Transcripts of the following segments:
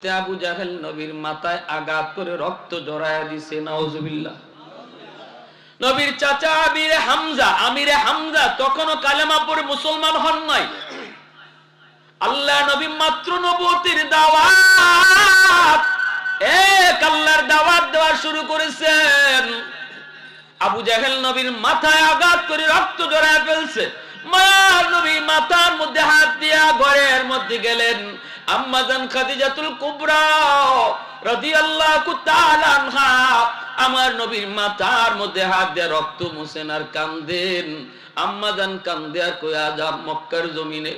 আবু জাহেল নবীর মাথায় আঘাত করে রক্ত জড়ায়া দিছে। নাউজুবিল্লাহ। নবীর চাচা আমিরে হামজা তখনও কালেমা পড়ে মুসলমান হন নাই। আল্লাহ নবী মাত্র নবুয়তির দাওয়াত, এক আল্লাহর দাওয়াত দেওয়া শুরু করেছেন। আবু জাহেল নবীর মাথায় আঘাত করে রক্ত জড়ায়া ফেলছে। মায়ার নবী মাথার মধ্যে হাত দিয়া ঘরের মধ্যে গেলেন। আম্মা জান খাদিজাতুল কুবরা রাদিয়াল্লাহু তাআলা আনহা আমার নবীর মাথার মধ্যে হাত দিয়ে রক্ত মুছেন আর কান্দেন। আম্মা জান কান্দে আর কই আজ মক্কার জমিনে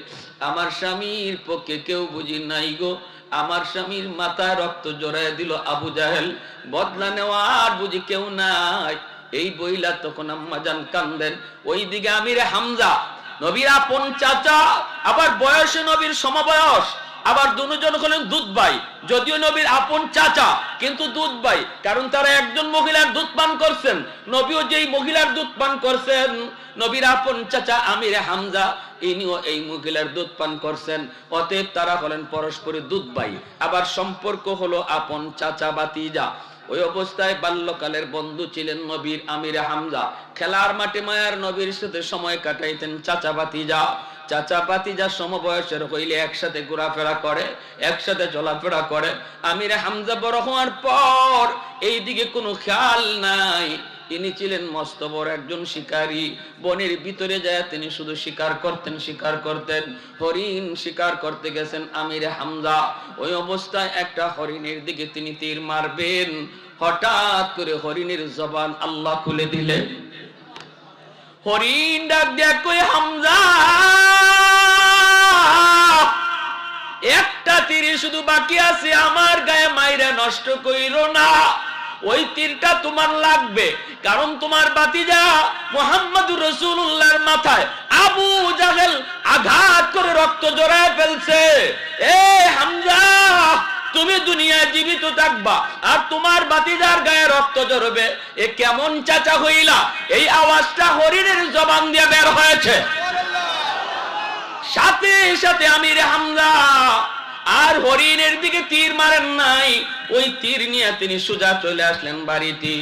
আমার স্বামীর পক্ষে কেউ বুঝি নাই গো, আমার স্বামীর মাথায় রক্ত জড়ায় দিল আবু জাহেল, বদলা নেওয়ার বুঝি কেউ নাই। এই বইলা তখন আম্মা জান কান্দেন। ওইদিকে আমিরে হামজা নবীর আপন চাচা, আবার বয়সে নবীর সমবয়স, আবার দুজন হলেন দুধ ভাই। যদিও নবীর আপন চাচা কিন্তু দুধ ভাই, কারণ তারা একজন মহিলার দুধ পান করছেন। নবীও যেই মহিলার দুধ পান করছেন, নবীর আপন চাচা আমিরে হামজা ইনিও এই মহিলার দুধ পান করছেন। অতএব তারা হলেন পরস্পরের দুধ ভাই, আবার সম্পর্ক হলো আপন চাচা ভাতিজা। ওই অবস্থায় বাল্যকালের বন্ধু ছিলেন নবীর আমিরে হামজা। খেলার মাঠে মায়ার নবীর সাথে সময় কাটাইতেন চাচা ভাতিজা। চাচা ভাতিজা সমবয়সের হইলে একসাথে ঘোরাফেরা করে, একসাথে চলাফেরা করে। আমিরে হামজা বড় হওয়ার পর এই দিকে কোনো খেয়াল নাই। তিনি ছিলেন মস্ত বড় একজন শিকারী। বনের ভিতরে যায় তিনি শুধু শিকার করতেন। হরিণ শিকার করতে গেছেন আমিরে হামজা। ওই অবস্থায় একটা হরিণের দিকে তিনি তীর মারবেন, হঠাৎ করে হরিণের জবান আল্লাহ খুলে দিলেন। হরিণ ডাক দেয়া কই, হামজা একটা তীর শুধু বাকি আছে, আমার গায়ে মাইরা নষ্ট কইরো না। ওই তীরটা তোমার লাগবে, কারণ তোমার ভাতিজা মুহাম্মদুর রাসূলুল্লাহর মাথায় আবু জাহেল আঘাত করে রক্ত জড়ায় ফেলছে। এ হামজা, তুমি দুনিয়ায় জীবিত থাকবা আর তোমার ভাতিজার গায়ে রক্ত ঝরবে, এ কেমন চাচা হইলা? এই আওয়াজটা হরিণের জবান দিয়ে বের হয়েছে। সাথে সাথে আমিরে হামজা আর হরিণের দিকে তীর মারেন নাই, ওই তীর নিয়ে তিনি সোজা চলে আসলেন বাড়িতে।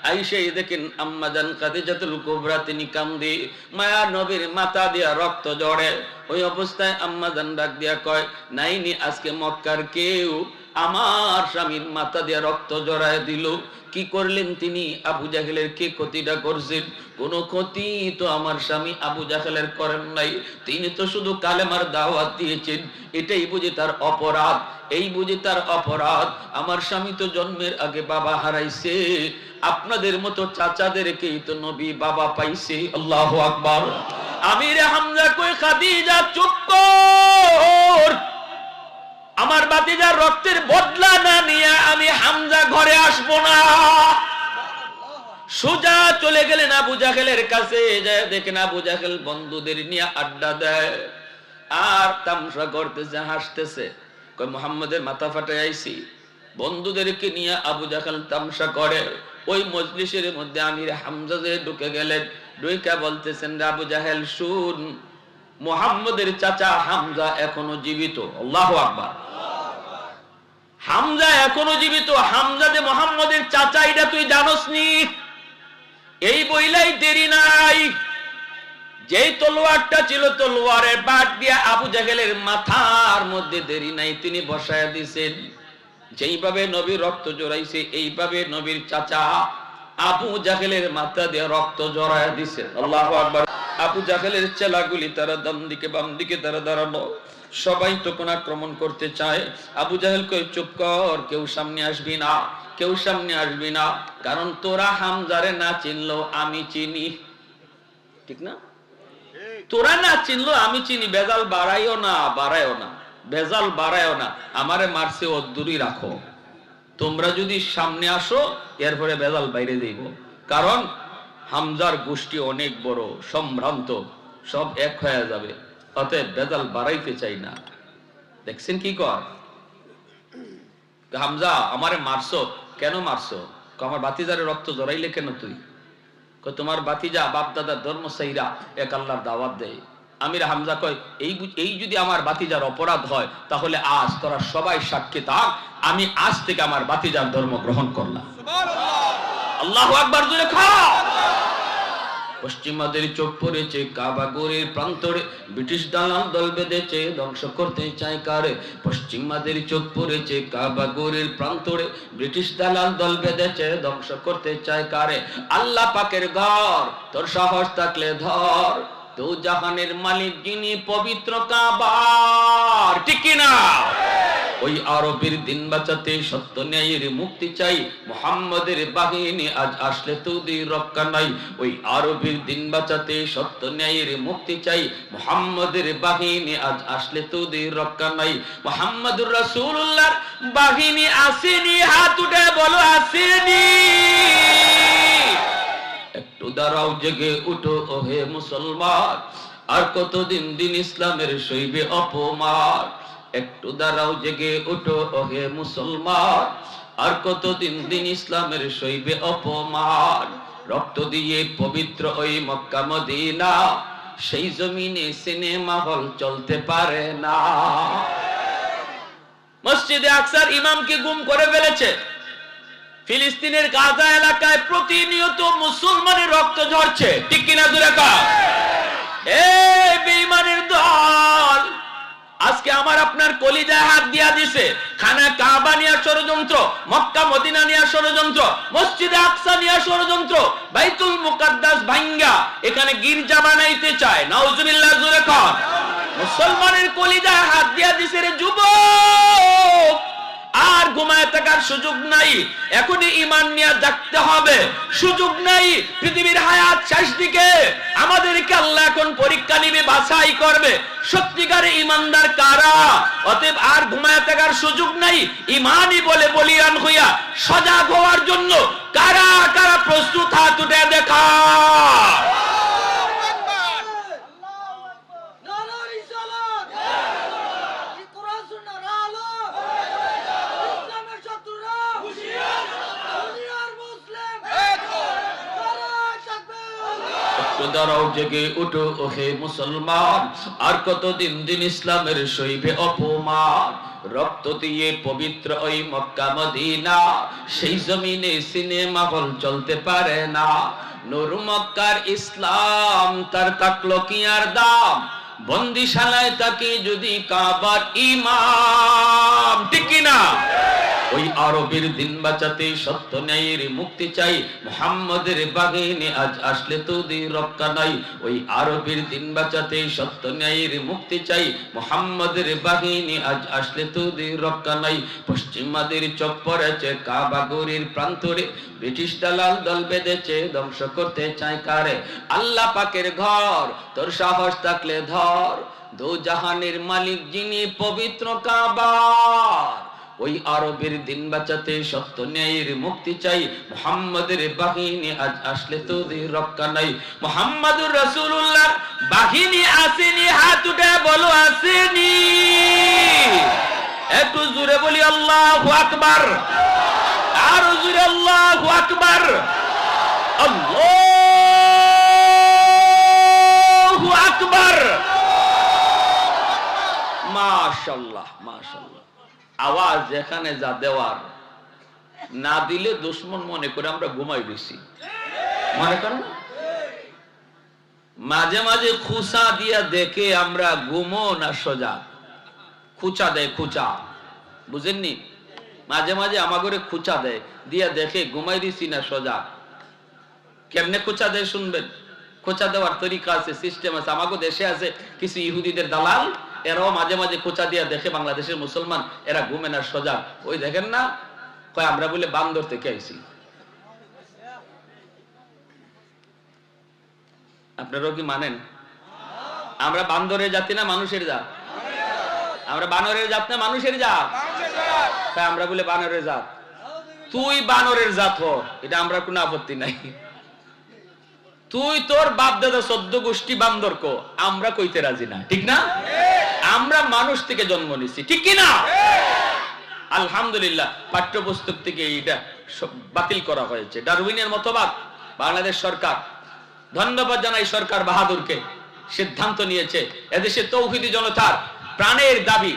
আইসেই দেখেন আম্মা জান খাদিজাতুল কুবরা তিনি কান্দে, মায়ার নবীর মাথা দিয়া রক্ত ঝরে। ওই অবস্থায় আম্মা জান ডাক দিয়া কয়, নাইনি আজকে মক্কার কেউ আমার স্বামীর মাথা দিয়া রক্ত জড়ায় দিল। কি করলেন তিনি? আবু জাহেলের কে ক্ষতিটা করছেন? কোন ক্ষতি তো আমার স্বামী আবু জাহেলের করেন নাই। তিনি তো শুধু কালেমার দাওয়াত দিয়েছেন, এটাই বুঝি তার অপরাধ, এই বুঝি তার অপরাধ। আমার স্বামী তো জন্মের আগে বাবা হারাইছে, আপনাদের মতো চাচাদেরকেই তো নবী বাবা পাইছে। আল্লাহু আকবার। আমিরে হামজা কই, খাদিজা চুপ কর, আমার ভাতিজার রক্তের বদলা না নিয়ে আমি হামজা ঘরে আসবো না। সোজা চলে গেলেন আবু জাহেলের কাছে। যায় দেখেন আবু জাহেল বন্ধুদের নিয়ে আড্ডা দেয় আর তামসা করতেছে, হাসতেছে। কই, মুহাম্মদের মাথা ফাটাই আইছি। বন্ধুদেরকে নিয়ে আবু জাহেল তামসা করে। ওই মজলিসের মধ্যে আমিরে হামজা যে ঢুকে গেলেন, ঢুকে বলতেছেন, আবু জাহেল শুন, মুহাম্মদের চাচা হামজা এখনো জীবিত। আল্লাহু আকবার। হামজা এখনো জীবিত। হামজা যে মুহাম্মদের চাচা এটা তুই জানোস নি? এই বইলাই দেরি নাই, যেই তলোয়ারটা ছিল তলোয়ারের বাট দিয়া আবু জাহেলের মাথার মধ্যে দেরি নাই তিনি বসায়া দিছেন। যেইভাবে নবীর রক্ত জড়াইছে এইভাবে নবীর চাচা আবু জাহেলের মাথা দিয়ে রক্ত জড়ায়া দিছে। আল্লাহু আকবার। আবু জাহেলের চেলাগুলি তারা ডান দিকে বাম দিকে তারা দাঁড়ানো, সবাই তখন আক্রমণ করতে চায়। আবু জাহেল কই, চুপ কর, কেউ সামনে আসবি না, কেউ সামনে আসবি না, কারণ তোরা হামজারে না চিনলো আমি চিনি। ঠিক না? তোরা না চিনলো আমি চিনি। বেজাল বাড়াইও না, বেজাল বাড়াইও না। আমারে মারছে অদ্দুরই রাখো। তোমরা যদি সামনে আসো এরপরে বেজাল বাইরে দেব, কারণ হামজার গোষ্ঠী অনেক বড়, সম্ভ্রান্ত, সব এক হয়ে যাবে। অতএব বেজাল বাড়াইতে চাই না। দেখছেন কি কর? হামজা, আমারে মারছো কেন? মারছো? আমার ভাতিজারে রক্ত জড়াইলে কেন তুই? তোমার ভাতিজা বাপ দাদার ধর্ম সাইরা এক আল্লাহর দাওয়াত দেয়, আমির হামজা কয়, এই যদি আমার ভাতিজার অপরাধ হয় তাহলে আজ তোরা সবাই সাক্ষী থাক, আমি আজ থেকে আমার ভাতিজার ধর্ম গ্রহণ করলাম। আল্লাহু আকবার জোরে খাও। পশ্চিমাদের চোখ পড়েছে কাবা ঘরের প্রান্তরে, ব্রিটিশ দালাল দল বেঁধেছে ধ্বংস করতে চায় কারে। পশ্চিমাদের চোখ পড়েছে কাবা ঘরের প্রান্তরে, ব্রিটিশ দালাল দল বেঁধেছে ধ্বংস করতে চায় কারে। আল্লাহ পাকের ঘর তোর সাহস থাকলে ধর, তো জাহানের মালিক যিনি পবিত্র কাবার, ঠিক কি না? ওই আরবের দিন বাঁচাতে সত্য ন্যায়ের মুক্তি চাই, মুহাম্মাদের বাহিনী আজ আসলে তোদের রক্ষা নাই। ওই আরবের দিন বাঁচাতে সত্য ন্যায়ের মুক্তি চাই, মুহাম্মাদের বাহিনী আজ আসলে তোদের রক্ষা নাই। মুহাম্মাদুর রাসূলুল্লাহর বাহিনী আসেনি, হাত উঠে বলো আসেনি। একটু দাঁড়াও, জেগে উঠো ওহে মুসলমান, আর কতদিন দিন ইসলামের সইবে অপমান। একটু দাঁড়াও, জেগে উঠো ওহে মুসলমান, আর কতদিন দিন ইসলামের সইবে অপমান। রক্ত দিয়ে পবিত্র ওই মক্কা মদিনা, সেই জমিনে সিনেমা হল চলতে পারে না। মসজিদে আকসার ইমামকে গুম করে ফেলেছে। ফিলিস্তিনের গাজা এলাকায় প্রতিনিয়ত মুসলমানের রক্ত ঝরছে, ঠিক কিনা জোরে কও। এই বেঈমানের দল আজকে আমার আপনার কলিজায় হাত দিয়া দিছে। খানা কাবা নিয়ে ষড়যন্ত্র, মক্কা মদিনা নিয়ে ষড়যন্ত্র, মসজিদে আকসা নিয়ে ষড়যন্ত্র, বাইতুল মুকাদ্দাস ভাঙ্গা এখানে গির্জা বানাইতে চায়। নাউজুবিল্লাহ জোরে কও। মুসলমানের কলিজায় হাত দিয়া দিছে রে যুবক। আর ঘুমায় থাকার সুযোগ নাই, এখনই ঈমান নিয়ে জাগতে হবে। সুযোগ নাই, পৃথিবীর হায়াত শেষ দিকে। আমাদেরকে আল্লাহ এখন পরীক্ষা নিবে, বাছাই করবে সত্যিকারে ঈমানদার কারা। অতএব আর ঘুমায় থাকার সুযোগ নাই। ঈমানই বলে বলিয়ান হইয়া সজাগ হওয়ার জন্য কারা কারা প্রস্তুত, হাত উঠে দেখা। দাঁড়াও, জেগে উঠো ওহে মুসলমান, আর কতদিন দিন ইসলামের সইবে অপমান। রক্ত দিয়ে পবিত্র ওই মক্কা মদিনা, সেই জমিনে সিনেমা হল চলতে পারে না। নূর মক্কার ইসলাম তার থাকলো কি আর দাম, বন্দিশালায় তাকে যদি কাবার ইমাম, ঠিক কিনা? ওই আরবের দিন বাঁচাতে সত্য ন্যায়ের মুক্তি চাই, মুহাম্মাদের বাহিনী আজ আসলে তোদের রক্ষা নাই। ওই আরবের দিন বাঁচাতে সত্য ন্যায়ের মুক্তি চাই, মুহাম্মাদের বাহিনী আজ আসলে তোদের রক্ষা নাই। পশ্চিমাদের চোখ পড়েছে কাবা ঘরের প্রান্তরে, ব্রিটিশ দালাল দল বেঁধেছে ধ্বংস করতে চায় কারে। আল্লাহ পাকের ঘর তোর সাহস থাকলে ধর, দো জাহানের মালিক যিনি পবিত্র কাবার। ওই আরবের দিন বাঁচাতে সত্য ন্যায়ের মুক্তি চাই, মুহাম্মাদের বাহিনী আজ আসলে তোদের রক্ষা নাই। মুহাম্মাদুর রাসূলুল্লাহর বাহিনী আসেনি, হাত উঠে বলো আসেনি। একটু জোরে বলি আল্লাহু আকবার, আর জোরে আল্লাহু আকবার। আল্লাহু আকবার। মাশাআল্লাহ মাশাআল্লাহ। আওয়াজ যেখানে যা দেওয়ার, না দিলে দুশ্মন মনে করে আমরা ঘুমাই বেশি, মনে করেন। মাঝে মাঝে খুচা দিয়া দেখে আমরা ঘুমো না সজাগ। খুচা দেয়, খুচা, বুঝেননি? মাঝে মাঝে আমাগরে খুচা দেয়, দিয়া দেখে ঘুমাই দিছি না সজাগ। কেমনে খুচা দেয় শুনবেন। খোঁচা দেওয়ার তরিকা আছে, সিস্টেম আছে। আমাগো দেশে আছে কিছু ইহুদিদের দালাল, এরাও মাঝে মাঝে খোঁচা দিয়া দেখে বাংলাদেশের মুসলমান এরা ঘুমে না সজাগ। ওই দেখেন না, কয় আমরা বলে বান্দর থেকে আইছি। আপনারাও কি মানেন? আমরা বান্দরের জাতি না মানুষের জাত? আমরা বানরের জাত না মানুষের জাত? তাই আমরা বলে বানরের জাত। তুই বানরের জাত হ, এটা আমরা কোনো আপত্তি নাই। তুই তোর বাপ দাদা 14 গোষ্ঠী বান্দর কো, আমরা কইতে রাজি না, ঠিক না? আমরা মানুষ থেকে জন্ম নিছি, ঠিক কি না? আলহামদুলিল্লাহ, পাঠ্যপুস্তক থেকে এইটা বাতিল করা হয়েছে। ডারউইনের মতবাদ বাংলাদেশ সরকার, ধন্যবাদ জানাই সরকার বাহাদুরকে। সিদ্ধান্ত নিয়েছে, এদেশে তৌহিদি জনতার প্রাণের দাবি,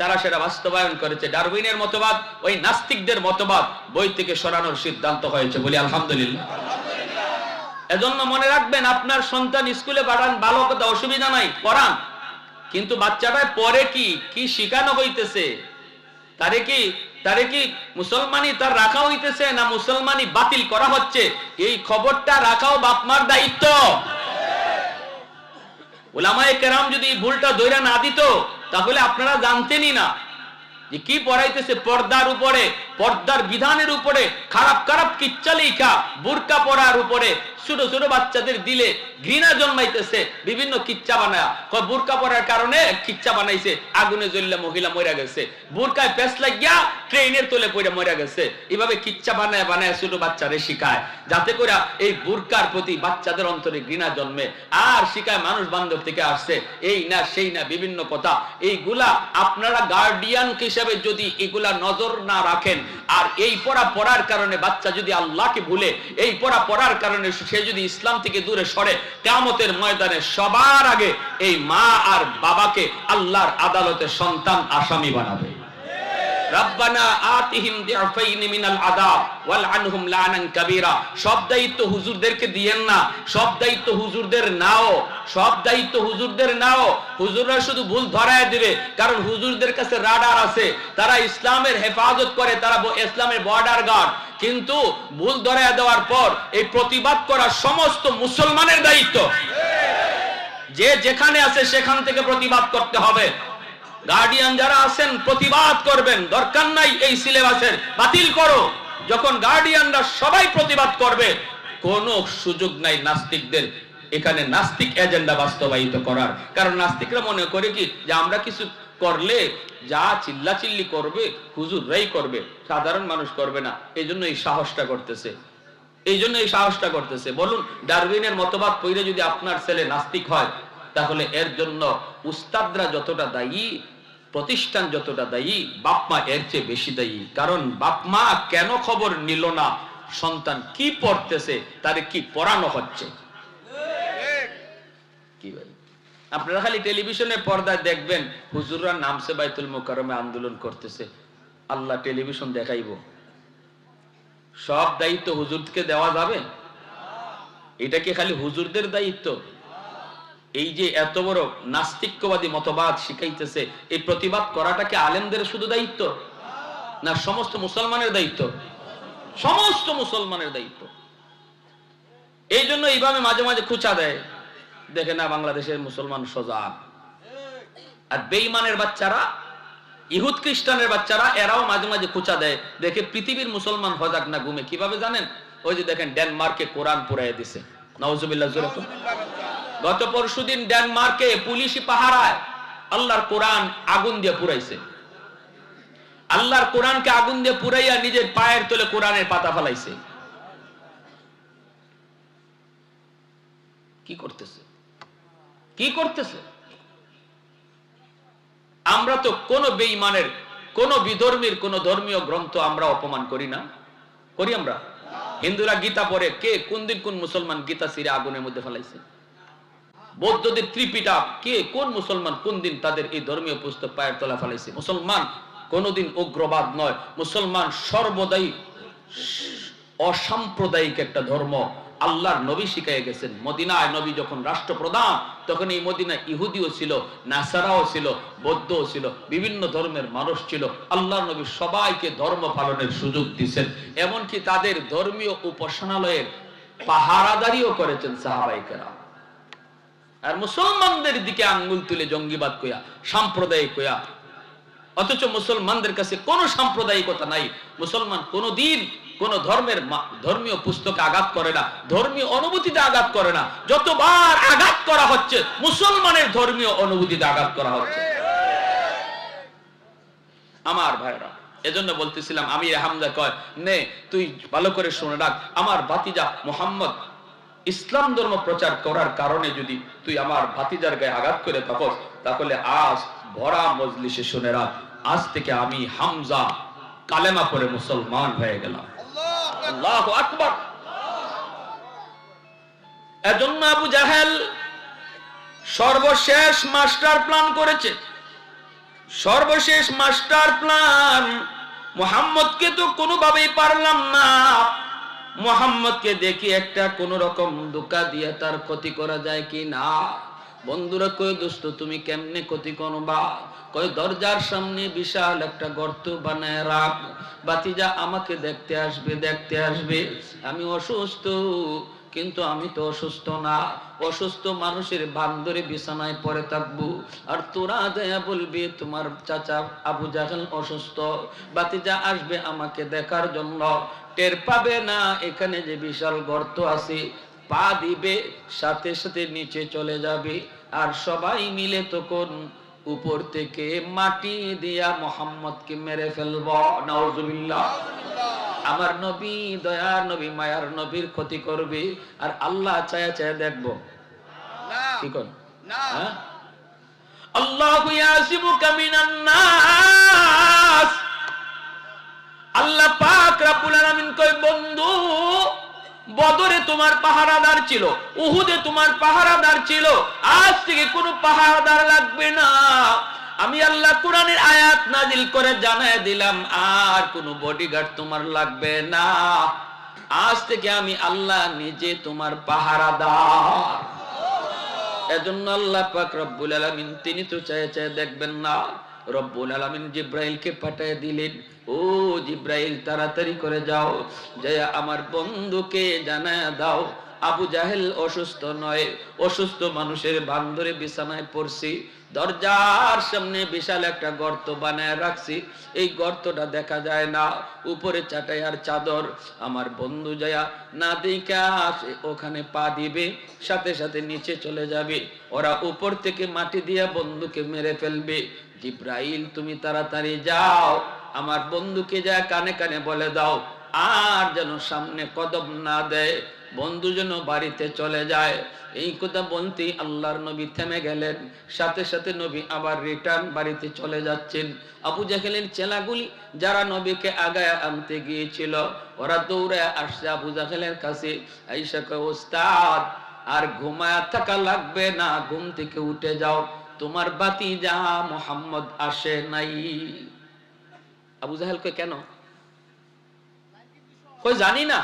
তারা সেটা বাস্তবায়ন করেছে। ডারউইনের মতবাদ, ওই নাস্তিকদের মতবাদ বই থেকে সরানোর সিদ্ধান্ত হয়েছে, বলি আলহামদুলিল্লাহ। এজন্য মনে রাখবেন, আপনার সন্তান স্কুলে পাঠান, ভালো কথা, অসুবিধা নাই, পড়ান, কিন্তু বাচ্চাটা পরে কি শিখানো হইতেছে, তারে কি মুসলমানি তার রাখা হইতেছে না মুসলমানি বাতিল করা হচ্ছে, এই খবরটা রাখাও বাপমার দায়িত্ব। উলামায়ে কেরাম যদি ভুলটা ধইরা না দিত, তাহলে আপনারা জানতেনই না যে কি পড়াইতেছে। পর্দার উপরে, পর্দার বিধানের উপরে খারাপ খারাপ কিচ্ছা লেখা, বুরকা পরার উপরে ছোট ছোট বাচ্চাদের দিলে ঘৃণা জন্মাইতেছে, বিভিন্ন কিচ্ছা বানায়। বুরকা পরার কারণে কিচ্ছা বানাইছে, আগুনে জ্বললে মহিলা মরে গেছে, বুরকায় পেঁচ লাগিয়া ট্রেনের তলে পড়ে মরে গেছে। এইভাবে কিচ্ছা বানায় বানায় ছোট বাচ্চারে শিখায়, যাতে করে এই বুরকার প্রতি বাচ্চাদের অন্তরে ঘৃণা জন্মে। আর শিখায় মানুষ বান্ধব থেকে আসছে, এই না সেই না বিভিন্ন কথা। এইগুলা আপনারা গার্ডিয়ান হিসেবে যদি এগুলা নজর না রাখেন, আর এই পড়ার কারণে বাচ্চা যদি আল্লাহকে ভুলে, এই পড়ার কারণে সে যদি ইসলাম থেকে দূরে সরে, কিয়ামতের ময়দানে সবার আগে এই মা আর বাবাকে আল্লাহর আদালতে সন্তান আসামি বানাবে। রব্বানা আতিহিম দিআফাইনি মিনাল আযাব ওয়াল আনহুম লানান কাবীরা। সব দায়িত্ব হুজুরদেরকে দিয়েন না, সব দায়িত্ব হুজুরদের নাও, সব দায়িত্ব হুজুরদের নাও। হুজুররা শুধু ভুল ধরায় দিবে, কারণ হুজুরদের কাছে রাডার আছে, তারা ইসলামের হেফাজত করে, তারা ইসলামের বর্ডার গার্ড। কিন্তু ভুল ধরায় দেওয়ার পর এই প্রতিবাদ করা সমস্ত মুসলমানের দায়িত্ব। যে যেখানে আছে সেখান থেকে প্রতিবাদ করতে হবে। গার্ডিয়ান যারা আছেন প্রতিবাদ করবেন, দরকার নাই এই সিলেবাসের, বাতিল করো। যখন গার্ডিয়ানরা সবাই প্রতিবাদ করবে, কোনো সুযোগ নাই নাস্তিকদের এখানে নাস্তিক এজেন্ডা বাস্তবায়িত করার। কারণ নাস্তিকরা মনে করে কি যে আমরা কিছু করলে যা চিল্লাচিল্লি করবে হুজুররাই করবে, সাধারণ মানুষ করবে না। এই জন্য এই সাহসটা করতেছে। বলুন, ডারউইনের মতবাদ পড়ে যদি আপনার ছেলে নাস্তিক হয়, তাহলে এর জন্য উস্তাদরা যতটা দায়ী, প্রতিষ্ঠান যতটা দায়ী, বাপমা এর চেয়ে বেশি দায়ী। কারণ বাপমা কেন খবর নিল না সন্তান কি পড়তেছে, তারে কি পড়ানো হচ্ছে। কি ভাই, আপনারা খালি টেলিভিশনের পর্দায় দেখবেন হুজুররা নামছে বাইতুল মুকাররমে আন্দোলন করতেছে, আল্লাহ টেলিভিশন দেখাইব। সব দায়িত্ব হুজুরকে দেওয়া যাবে? এটা কি খালি হুজুরদের দায়িত্ব? এই যে এত বড় নাস্তিকবাদী মতবাদ শিখাইতেছে, এই প্রতিবাদ করাটা কি আলেমদের শুধু দায়িত্ব না সমস্ত মুসলমানের দায়িত্ব? সমস্ত মুসলমানের দায়িত্ব। এই জন্য এইভাবে মাঝে মাঝে খুঁচা দেয়, দেখে না বাংলাদেশের মুসলমান সজাগ। আর বেঈমানের বাচ্চারা, ইহুদ খ্রিস্টানের বাচ্চারা, এরাও মাঝে মাঝে খুঁচা দেয়, দেখে পৃথিবীর মুসলমান সজাগ না ঘুমে। কিভাবে জানেন? ওই যে দেখেন ডেনমার্কে কোরআন পুরাইয়া দিছে, নাউজুবিল্লাহ। গত পরশুদিন ডেনমার্কে পুলিশি পাহারায় আল্লাহর কোরআন আগুন দিয়ে পুরাইছে। আল্লাহর কোরআনকে আগুন দিয়ে পুরাইয়া নিজের পায়ের তলে কোরআনের পাতা ফেলাইছে। কি করতেছে? আমরা তো কোন বেঈমানের, কোন বিধর্মীর কোন ধর্মীয় গ্রন্থ আমরা অপমান করি না, করি আমরা? হিন্দুরা গীতা পড়ে, কে কোন দিন কোন মুসলমান গীতা ছিঁড়ে আগুনের মধ্যে ফেলাইছে? বৌদ্ধদের ত্রিপিটক, কে কোন মুসলমান কোন দিন তাদের এই ধর্মীয় পুস্তক পায়ের তলা ফেলাইছে? মুসলমান কোনদিন উগ্রবাদ নয়, মুসলমান সর্বদাই অসাম্প্রদায়িক একটা ধর্ম। আল্লাহর নবী শিখিয়ে গেছেন, মদিনায় নবী যখন রাষ্ট্রপ্রধান, তখন এই মদিনায় ইহুদিও ছিল, নাসারাও ছিল, বৌদ্ধও ছিল, বিভিন্ন ধর্মের মানুষ ছিল। আল্লাহর নবী সবাইকে ধর্ম পালনের সুযোগ দিয়েছেন, এমনকি তাদের ধর্মীয় উপাসনালয়ের পাহারাদারিও করেছেন সাহাবায়ে কেরাম। আর মুসলমানদের দিকে আঙ্গুল তুলে জঙ্গিবাদ কইয়া, সাম্প্রদায়িক কইয়া, অথচ মুসলমানদের কাছে কোনো সাম্প্রদায়িকতা নাই। মুসলমান কোনদিন কোন ধর্মের ধর্মীয় পুস্তকে আঘাত করে না, ধর্মীয় অনুভূতিতে আঘাত করে না। যতবার আঘাত করা হচ্ছে মুসলমানের ধর্মীয় অনুভূতিতে আঘাত করা হচ্ছে। আমার ভাইরা, এজন্য বলতেছিলাম, আমির হামজা কয়, নে তুই ভালো করে শুনে রাখ, আমার ভাতিজা মুহাম্মদ ইসলাম ধর্ম প্রচার করার কারণে যদি তুই আমার ভাতিজার গায়ে আঘাত করে থাকস, তাহলে আজ ভরা মজলিসে শুনে রাখ, আজ থেকে আমি হামজা কালেমা পড়ে মুসলমান হয়ে গেলাম। আল্লাহু আকবার। এজন্য আবু জাহেল সর্বশেষ মাস্টার প্ল্যান করেছে, সর্বশেষ মাস্টার প্ল্যান। মুহাম্মদকে তো কোনোভাবেই পারলাম না, মুহাম্মদকে দেখি একটা কোন রকম ধোঁকা দিয়ে তার ক্ষতি করা যায় কি না। বন্ধুরা কই, দোস্ত তুমি কেমনে ক্ষতি করবা? কই দরজার সামনে বিশাল একটা গর্ত বানায় রাখ, বাতিজা আমাকে দেখতে আসবে, দেখতে আসবে। আমি অসুস্থ, কিন্তু আমি তো অসুস্থ না, অসুস্থ মানুষের বান্দরে বিছানায় পড়ে থাকবো, আর তোরা দেয়া বলবি তোমার চাচা আবু জাহেল অসুস্থ, বাতিজা আসবে আমাকে দেখার জন্য, টের পাবে না এখানে যে বিশাল গর্ত আছে, পা দিবে সাথে সাথে নিচে চলে যাবে, আর সবাই মিলে তখন উপর থেকে মাটি দিয়া মুহাম্মদকে মেরে ফেলব। নাউজুবিল্লাহ। আমার নবী, দয়ার নবী, মায়ার নবীর ক্ষতি করবে, আর আল্লাহ চায়া চায়া দেখবো কি কর না। আল্লাহু ইয়াসিবুকা মিনান নাস। আল্লাহ পাক রব্বুল আলামিন কয়, বন্ধু বদরে তোমার পাহারাদার ছিল, উহুদে তোমার পাহারাদার ছিল, আজ থেকে কোনো পাহারাদার লাগবে না। আমি আল্লাহ কোরআনের আয়াত নাজিল করে জানায় দিলাম, আর কোনো বডিগার্ড তোমার লাগবে না। আজ থেকে আমি আল্লাহ নিজে তোমার পাহারাদার। এজন্য আল্লাহ পাক রব্বুল আলামিন তিনি তো চায় চায় দেখবেন না, রব্বুল আলামিন জিব্রাইলকে পাঠিয়ে দিলেন, ও জিব্রাইল তাড়াতাড়ি করে যাও, যায় আমার বন্ধুকে জানায়া দাও আবু জাহেল অসুস্থ নয়, অসুস্থ মানুষের বান্দরে বিছানায় পড়ছি, দরজার সামনে বিশাল একটা গর্ত বানায় রাখছি, এই গর্তটা দেখা যায় না, উপরে চাটাই আর চাদর, আমার বন্ধু যায়া না দেখা ওখানে পা দিবে, সাথে সাথে নিচে চলে যাবে, ওরা উপর থেকে মাটি দিয়া বন্ধুকে মেরে ফেলবে। জিব্রাইল তুমি তাড়াতাড়ি যাও, আমার বন্ধুকে যা কানে কানে বলে দাও, আর যেন সামনে কদম না দেয়, বন্ধু যেন বাড়িতে চলে যায়। এই কথা বলতে আল্লাহর নবী থেমে গেলেন, সাথে সাথে নবী আবার রিটার্ন বাড়িতে চলে যাচ্ছেন। আবু জাহেলের চেলাগুলি যারা নবীকে আগায় আনতে গিয়েছিল, ওরা দৌড়ে আসছে আবু জাহেলের কাছে, আয়েশা কয়, ওস্তাদ আর ঘুমায়া থাকা লাগবে না, ঘুম থেকে উঠে যাও, তোমার ভাতিজা মুহাম্মদ আসে নাই। আবু জাহেল কয়, কেন? কই জানি না,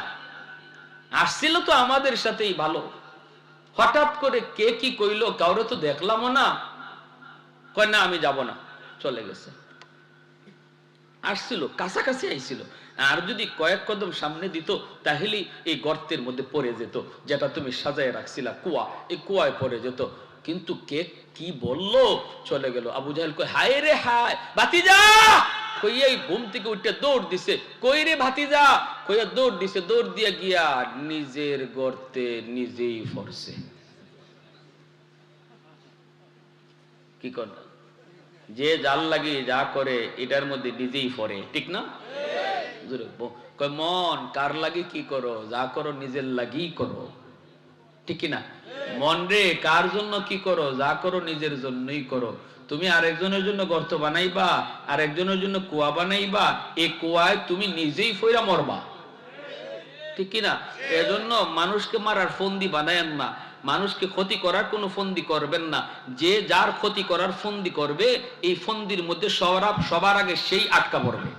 আসছিল তো আমাদের সাথেই ভালো, হঠাৎ করে কে কি কইলো কাউরে তো দেখলামও না। কয় না আমি যাব না, চলে গেছে। আসছিল কাছাকাছি আইছিল, আর যদি কয়েক কদম সামনে দিত তাহলে এই গর্তের মধ্যে পড়ে যেত, যেটা তুমি সাজায় রাখছিলা কুয়া, এই কুয়ায় পড়ে যেত। কিন্তু কে কি বললো, চলে গেল। আবু জাহেল কয়, হায় রে হায়, ভাতিজা কইয়া ঘুম থেকে উঠে দৌড় দিছে, কই রে ভাতিজা কইয়া দৌড় দিছে, দৌড় দিয়া গিয়া নিজের গর্তে নিজেই পড়ছে। কি কর, যে জাল লাগি যা করে এটার মধ্যে নিজেই পড়ে, ঠিক না? কয় মন কার লাগি কি করো, যা করো নিজের লাগি করো, ঠিক না? মন রে কার জন্য কি করো, যা করো নিজের জন্যই করো। তুমি আরেকজনের জন্য গর্ত বানাইবা, আরেকজনের জন্য কুয়া বানাইবা, এই কুয়ায় তুমি নিজেই ফইরা মরবা, ঠিক কিনা? এজন্য মানুষকে মারার ফন্দি বানায়েন না, মানুষকে ক্ষতি করার কোনো ফন্দি করবেন না। যে যার ক্ষতি করার ফন্দি করবে, এই ফন্দির মধ্যে সবার আগে সেই আটকা পড়বে।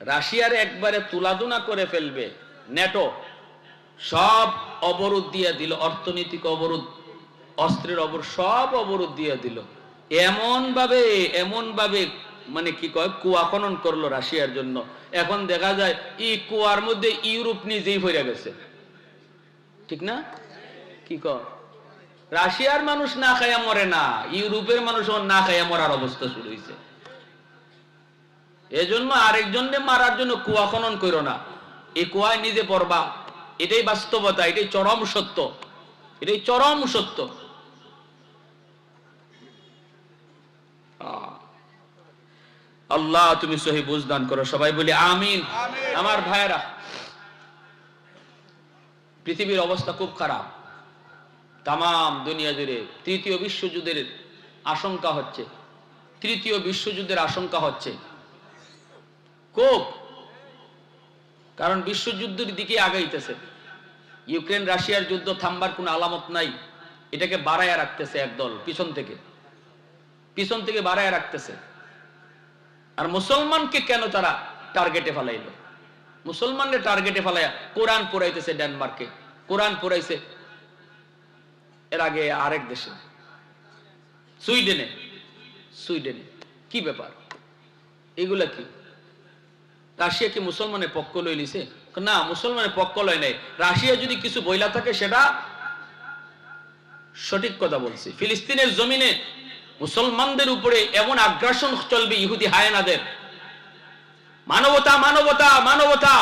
রাশিয়ার একবারে তুলাধুনা করে ফেলবে, নেটো সব অবরোধ দিয়ে দিল, অর্থনৈতিক অবরোধ, অস্ত্রের অবরোধ, সব অবরোধ দিয়ে দিল। এমন ভাবে মানে কি কয় কুয়া খনন করলো রাশিয়ার জন্য। এখন দেখা যায় এই কুয়ার মধ্যে ইউরোপ নিজেই ভরে গেছে, ঠিক না? কি কয়, রাশিয়ার মানুষ না খাইয়া মরে না, ইউরোপের মানুষ না খাইয়া মরার অবস্থা শুরু হয়েছে। এজন্য আরেকজনকে মারার জন্য কুয়া খনন করো না, এই কুয়ায় নিজে পড়বা। এটাই বাস্তবতা, এটাই চরম সত্য, এটাই চরম সত্য। আল্লাহ তুমি সহি বুঝ দান করো, সবাই বলি আমিন। আমার ভাইয়েরা, পৃথিবীর অবস্থা খুব খারাপ, তাম দুনিয়া জুড়ে তৃতীয় বিশ্বযুদ্ধের আশঙ্কা হচ্ছে, তৃতীয় বিশ্বযুদ্ধের আশঙ্কা হচ্ছে খুব, কারণ বিশ্বযুদ্ধের দিকে আগাইতেছে। ইউক্রেন রাশিয়ার যুদ্ধ থামবার কোনো আলামত নাই, এটাকে বাড়ায়া রাখতেছে একদল পিছন থেকে বাড়ায়া রাখতেছে। আর মুসলমানকে কেন তারা টার্গেটে ফেলাইলো? মুসলমানদের টার্গেটে ফেলাইয়া কোরআন পড়াইতেছে ডেনমার্কে, কোরআন পড়াইছে এর আগে আরেক দেশে, সুইডেনে। কি ব্যাপার এগুলা? কি রাশিয়া কি মুসলমানের পক্ষ লই লিছে? না, মুসলমানের পক্ষ লয় নাই। রাশিয়া যদি কিছু বইলা থাকে সেটা সঠিক কথা বলছে। ফিলিস্তিনের জমিনে মুসলমানদের উপরে এমন আগ্রাসন চলবে ইহুদি হায়নাদের। মানবতা মানবতা মানবতা,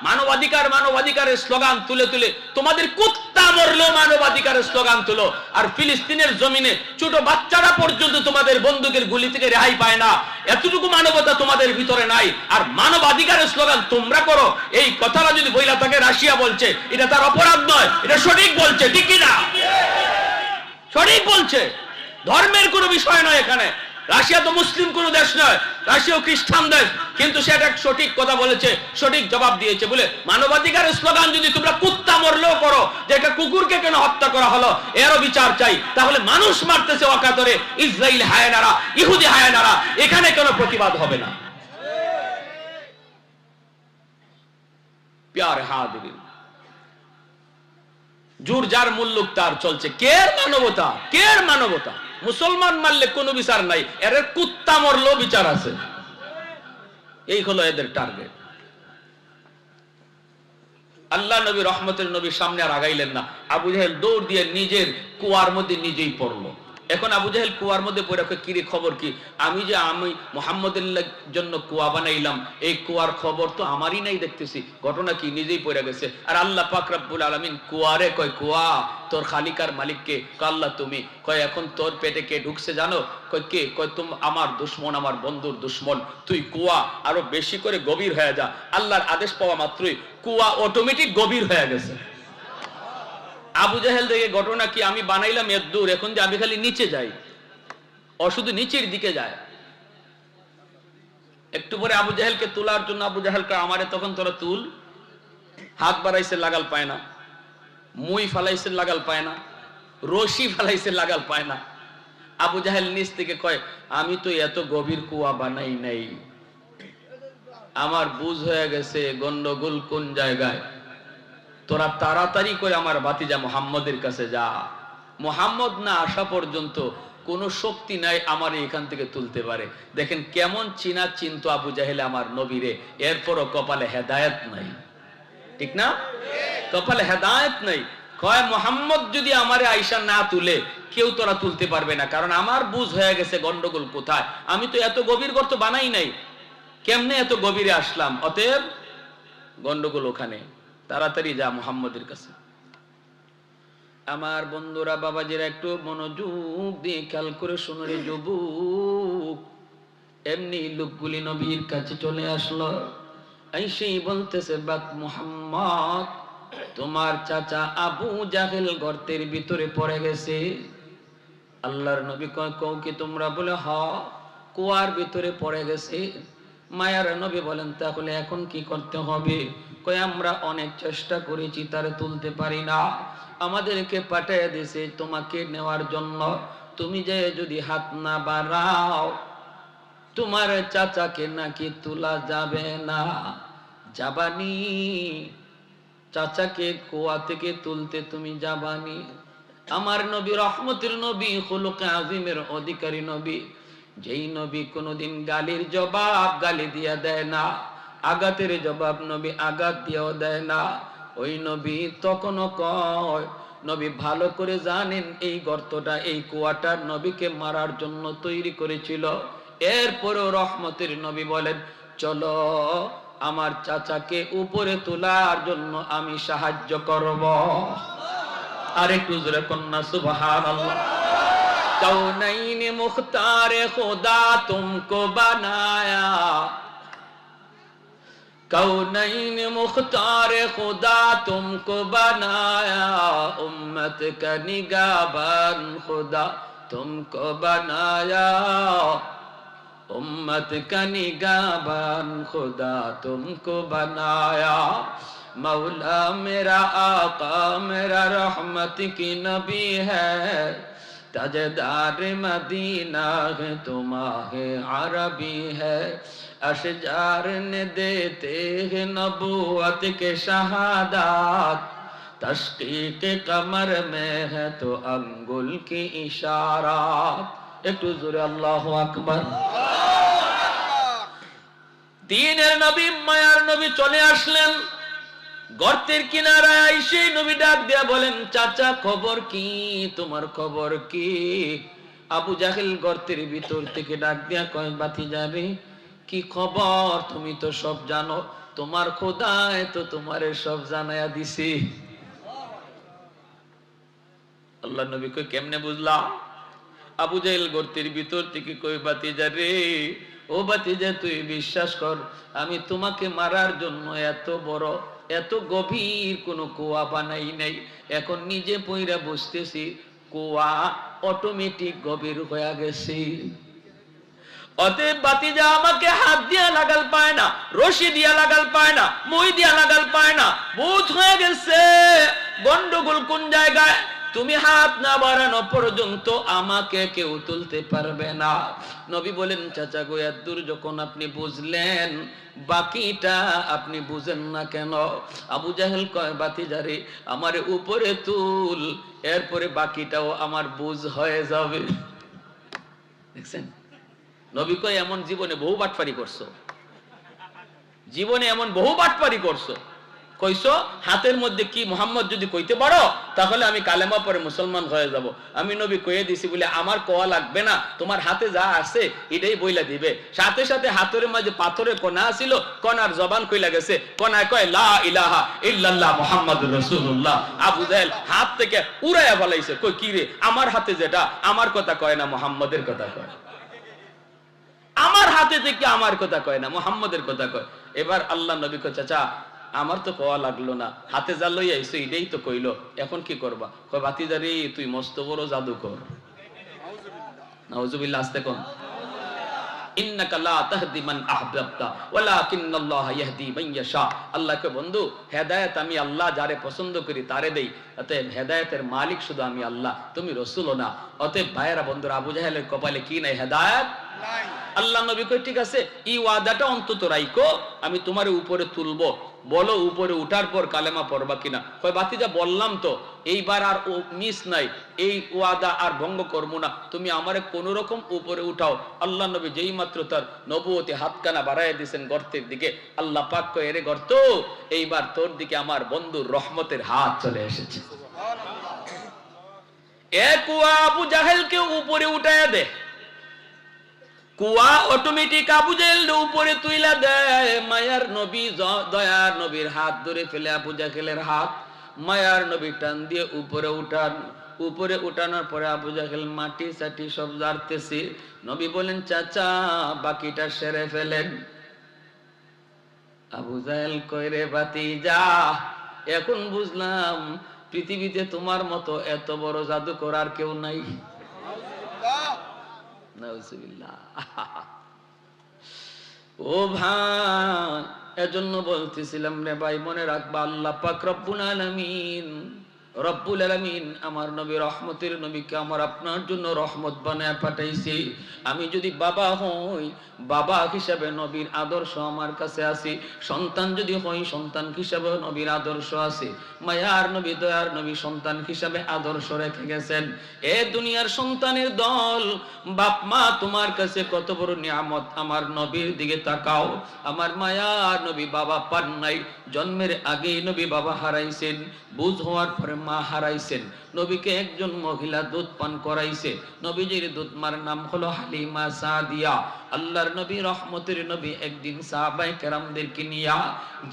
মানবাধিকারের স্লোগান তুলে তোমাদের কুত্তা মরলেও মানবাধিকারের স্লোগান তুলো, আর ফিলিস্তিনের জমিনে ছোট বাচ্চারা পর্যন্ত তোমাদের বন্দুকের গুলি থেকে রেহাই পায় না। এতটুকু মানবতা তোমাদের ভিতরে নাই, আর মানবাধিকারের স্লোগান তোমরা করো। এই কথাটা যদি বইলা থাকে রাশিয়া বলছে, এটা তার অপরাধ নয়, এটা সঠিক বলছে। ঠিক কিনা? সঠিক বলছে। ধর্মের কোনো বিষয় নয় এখানে। রাশিয়া তো মুসলিম কোনো দেশ নয়, রাশিয়া খ্রিস্টান দেশ, কিন্তু সেটা সঠিক কথা বলেছে, সঠিক জবাব দিয়েছে। বলে মানবাধিকারের স্লোগান যদি তোমরা কুত্তা মরলেও করো, যে একটা কুকুরকে কেন হত্যা করা হলো এরও বিচার চাই, তাহলে মানুষ মারতেছে অকাতরে ইসরায়েল হায়নারা, ইহুদি হায়নারা, এখানে কেন প্রতিবাদ হবে না? প্যারে হাদিরিন, জোর যার মুল্লুক তার চলছে। কের মানবতা? মুসলমান মারলে কোনো বিচার নাই, এর কুত্তা মরলেও বিচার আছে। এই হলো এদের টার্গেট। আল্লাহ নবী রহমতের নবী সামনে আর আগাইলেন না। আবু জাহেল দৌড় দিয়ে নিজের কুয়ার মধ্যে নিজেই পড়লো। এখন আবু জাহেল কুয়ার মধ্যে পড়ে কিরে খবর কি? আমি মুহাম্মদের জন্য কুয়া বানাইলাম, এই কুয়ার খবর তো আমারই নাই দেখতেছি। ঘটনা কি? নিজেই পড়ে গেছে। আর আল্লাহ পাক রব্বুল আলামিন কুয়ারে কয়, কুয়া তোর খালিকার মালিক কে? আল্লাহ তুমি। কয় এখন তোর পেটে কে ঢুকছে জানো? কয় কে? কয় তুমি আমার দুশ্মন, আমার বন্ধুর দুশ্মন। তুই কুয়া আরো বেশি করে গভীর হয়ে যা। আল্লাহর আদেশ পাওয়া মাত্রই কুয়া অটোমেটিক গভীর হয়ে গেছে। আবু জাহেল দেখে ঘটনা কি? আমি বানাইলাম এত দূর, এখন যে আমি খালি নিচে যাই, শুধু নিচের দিকে যায়। একটু পরে আবু জাহেলকে তোলার জন্য আবু জাহেলকে আমারে তখন তোরা তুল, হাত বাড়াইছে লাগাল পায় না, মুই ফালাইছে লাগাল পায় না, রশি ফালাইছে লাগাল পায় না। আবু জাহেল নিচ থেকে কয়, আমি তো এত গভীর কুয়া বানাই নাই, আমার বুঝ হয়ে গেছে গন্ডগোল কোন জায়গায়। তোরা তাড়াতাড়ি করে আমার ভাতিজা মুহাম্মদের কাছে যা। মুহাম্মদ না আসা পর্যন্ত কোন শক্তি নাই আমার এখান থেকে তুলতে পারে। দেখেন কেমন চিন্ত আবু জাহেল আমার নবীরে, এরপরও কপালে হেদায়েত নাই। ঠিক না? কপালে হেদায়েত নাই। কয় মুহাম্মদ যদি আমারে আইসা না তুলে, কেউ তোরা তুলতে পারবে না, কারণ আমার বুঝ হয়ে গেছে গন্ডগোল কোথায়। আমি তো এত গভীর গর্ত বানাই নাই, কেমনে এত গভীরে আসলাম? অতএব গন্ডগোল ওখানে, তাড়াতাড়ি যা মুহাম্মদের কাছে। আমার বন্ধুরা, বাবাজিরা, একটু মনোযোগ দিয়ে খেয়াল করে শুনো রে যুবক। এমনি লোকগুলি নবীর কাছে চলে আসলো, এসেই বলতেছে, বাক মুহাম্মদ, তোমার চাচা আবু জাহেল গর্তের ভিতরে পড়ে গেছে। আল্লাহর নবী কয়, কও কি তোমরা? বলে হ, কুয়ার ভিতরে পড়ে গেছে। মায়ার নবী বলেন, তাহলে এখন কি করতে হবে? কয়, আমরা অনেক চেষ্টা করেছি, তারে তুলতে পারি না, আমাদেরকে পাঠিয়ে দিয়েছে তোমাকে নেওয়ার জন্য। তুমি যে যদি হাত না বাড়াও, তোমার চাচাকে নাকি তোলা যাবে না। যাবানি? চাচাকে কুয়া থেকে তুলতে তুমি যাবানি? আমার নবী রহমতের নবী, খুলুকে আযীমের অধিকারী নবী, যেই নবী কোনদিন গালির জবাব গালি দিয়া দেয় না, আঘাতের জবাব নবী আঘাত দিয়েও দেয় না, ওই নবী তখনও কয়, নবী ভালো করে জানেন এই গর্তটা, এই কুয়াটা নবীকে মারার জন্য তৈরি করেছিল। এরপরেও রহমতের নবী বলেন, চলো আমার চাচাকে উপরে তোলার জন্য আমি সাহায্য করব। আরেকটু জোরে কন্যা সুবহানাল্লাহ। कौनैन मुख्तार खुदा तुमको बनाया, कौनैन मुख्तार खुदा तुमको बनाया, उम्मत का निगाहबान खुदा तुमको बनाया। उम्मत का निगाहबान खुदा तुमको बनाया, मौला मेरा आका मेरा रहमत की नबी है, ताजदार मदीना है तुम्हारे अरबी है, अशजार ने देते हैं नबूवत के शहादात, तशकीक कमर में है तो अंगुल की इशारात। একটু জোরে আল্লাহু আকবার। দ্বীনের নবী মায়ার নবী চলে আসলেন, গর্তের কিনারায় এসে নবী ডাক দিয়া বলেন, চাচা খবর কি, তোমার খবর কি? আবু জাহেল গর্তের ভিতর থেকে ডাক দিয়া কয়, ভাতিজা রে কি খবর, তুমি তো সব জানো, তোমার খোদায় তো তোমারে সব জানায়া দিছে। আল্লাহ নবী কই, কেমনে বুঝলা? আবু জাহেল গর্তের ভিতর থেকে কই, ভাতিজা রে, ও ভাতিজা তুই বিশ্বাস কর, আমি তোমাকে মারার জন্য এত বড় এত গভীর কোন কুয়া বানাই নাই, এখন নিজে পইরা বসতেছি, কুয়া অটোমেটিক গভীর হয়ে গেছে। অতএব ভাতিজা আমাকে হাত দিয়া লাগাল পায় না, রশি দিয়া লাগাল পায় না, মই দিয়া লাগাল পায় না, বুঝ হয়ে গেছে গন্ডগোল কোন জায়গায়। তুমি হাত না বাড়ানো পর্যন্ত আমাকে কেউ তুলতে পারবে না। নবী বলেন, চাচা গো এতদূর যখন আপনি বুঝলেন, বাকিটা আপনি বুঝেন না কেন? আবু জাহেল কয়, ভাতিজারে আমারে উপরে তুল, এরপরে বাকিটাও আমার বুঝ হয়ে যাবে। দেখছেন, নবী কয় এমন জীবনে বহু বাটপারি করছো, জীবনে এমন বহু বাটপারি করছো, কইছো হাতের মধ্যে কি মুহাম্মদ যদি কইতে পারো তাহলে আমি কালেমা পরে মুসলমান হয়ে যাব। আমি নবী কইয়ে দিছি বলে আমার কোয়া লাগবে না, তোমার হাতে যা আছে এটাই বইলা দিবে। সাথে সাথে হাতের মাঝে পাথরের কণা ছিল, কণার জবান কইলা গেছে, কণায় কয় লা ইলাহা ইল্লাল্লাহ মুহাম্মাদুর রাসূলুল্লাহ। আবু জাহেল হাত থেকে উড়াইয়া ফলাইছে, কই কি রে, আমার হাতে যেটা আমার কথা কয় না, মুহাম্মাদের কথা কয়। আমার হাতে থেকে আমার কথা কয় না, মুহাম্মাদের কথা কয়। এবার আল্লাহ নবী কয়, চাচা আমার তো কোয়া লাগলো না, হাতে যা লই আইছো এটাই তো কইলো, এখন কি করবা? কয়, ভাতিজা রে তুই মস্ত বড় জাদুকর। নাউজুবিল্লাহ, আস্তে কোন। ইন্নাকা লা তাহদি মান আহবাবতা ওয়ালাকিন্নাল্লাহ ইয়াহদি মান ইয়াশা। আল্লাহ কয়, বন্ধু হেদায়েত আমি আল্লাহ যারে পছন্দ করি তারে দেই, অতএব হেদায়েতের মালিক শুধু আমি আল্লাহ, তুমি রাসূলও না। অতএব ভাইয়েরা বন্ধুরা, আবু জাহেলের কপালে কি নাই? হেদায়েত নাই। আল্লাহ নবী কয়, ঠিক আছে এই ওয়াদাটা অন্তত রাইখো, আমি তোমারে উপরে তুলবো, বলো উপরে উঠার পর কালেমা পড়বা কিনা? কয়, ভাতিজা বললাম তো, এইবার আর ও মিস নাই, এই ওয়াদা আর ভঙ্গ করবো না, তুমি আমারে কোন রকম উপরে উঠাও। আল্লাহ নবী যেই মাত্র তার নবুয়তি হাতখানা বাড়াইয়া দিয়েছেন গর্তের দিকে, আল্লাহ পাক কয়, এরে গর্ত, এইবার তোর দিকে আমার বন্ধুর রহমতের হাত চলে এসেছে। এক কুয়া আবু জাহেলকে উপরে উঠাইয়া দে, কুয়া অটোমেটিক আবু জাহেল উপরে তুইলা দেয়। মায়ার নবী দয়ার নবীর হাত ধরে ফেলে আবু জাহেলের হাত, মায়ার নবী টান দিয়ে উপরে উঠান। উপরে উঠানোর পরে আবু জাহেল মাটি সাটি সব জারতেছে। নবী বলেন, চাচা বাকিটা সেরে ফেলেন। আবু জাহেল কয়, রে ভাতিজা এখন বুঝলাম পৃথিবীতে তোমার মতো এত বড় জাদুকর আর কেউ নাই। ও ভাই, এজন্য বলতেছিলাম রে ভাই, মনে রাখবা আল্লাহ পাক রব্বুল আলামিন, রব্বুল আলামিন আমার নবী রহমতের নবীকে আমার আপনার জন্য রহমত বানায় পাঠাইছে। আমি যদি বাবা হই, বাবা হিসাবে নবীর আদর্শ আমার কাছে আছে, সন্তান যদি হই সন্তান হিসাবে নবীর আদর্শ আছে। মায়ার নবী দয়ার নবী সন্তান হিসাবে আদর্শ রেখে গেছেন। এ দুনিয়ার সন্তানের দল, বাপ মা তোমার কাছে কত বড় নিয়ামত, আমার নবীর দিকে তাকাও। আমার মায়ার নবী বাবা পান নাই, জন্মের আগেই নবী বাবা হারাইছেন, বুঝ হওয়ার পরে মা হারাইছেন। নবীকে একজন মহিলা দুধ পান করাইছে, নবীজির দুধ মার নাম হলো হালিমা সাদিয়া। আল্লাহর নবী রহমতের নবী একদিন সাহাবায়ে কেরামদেরকে নিয়া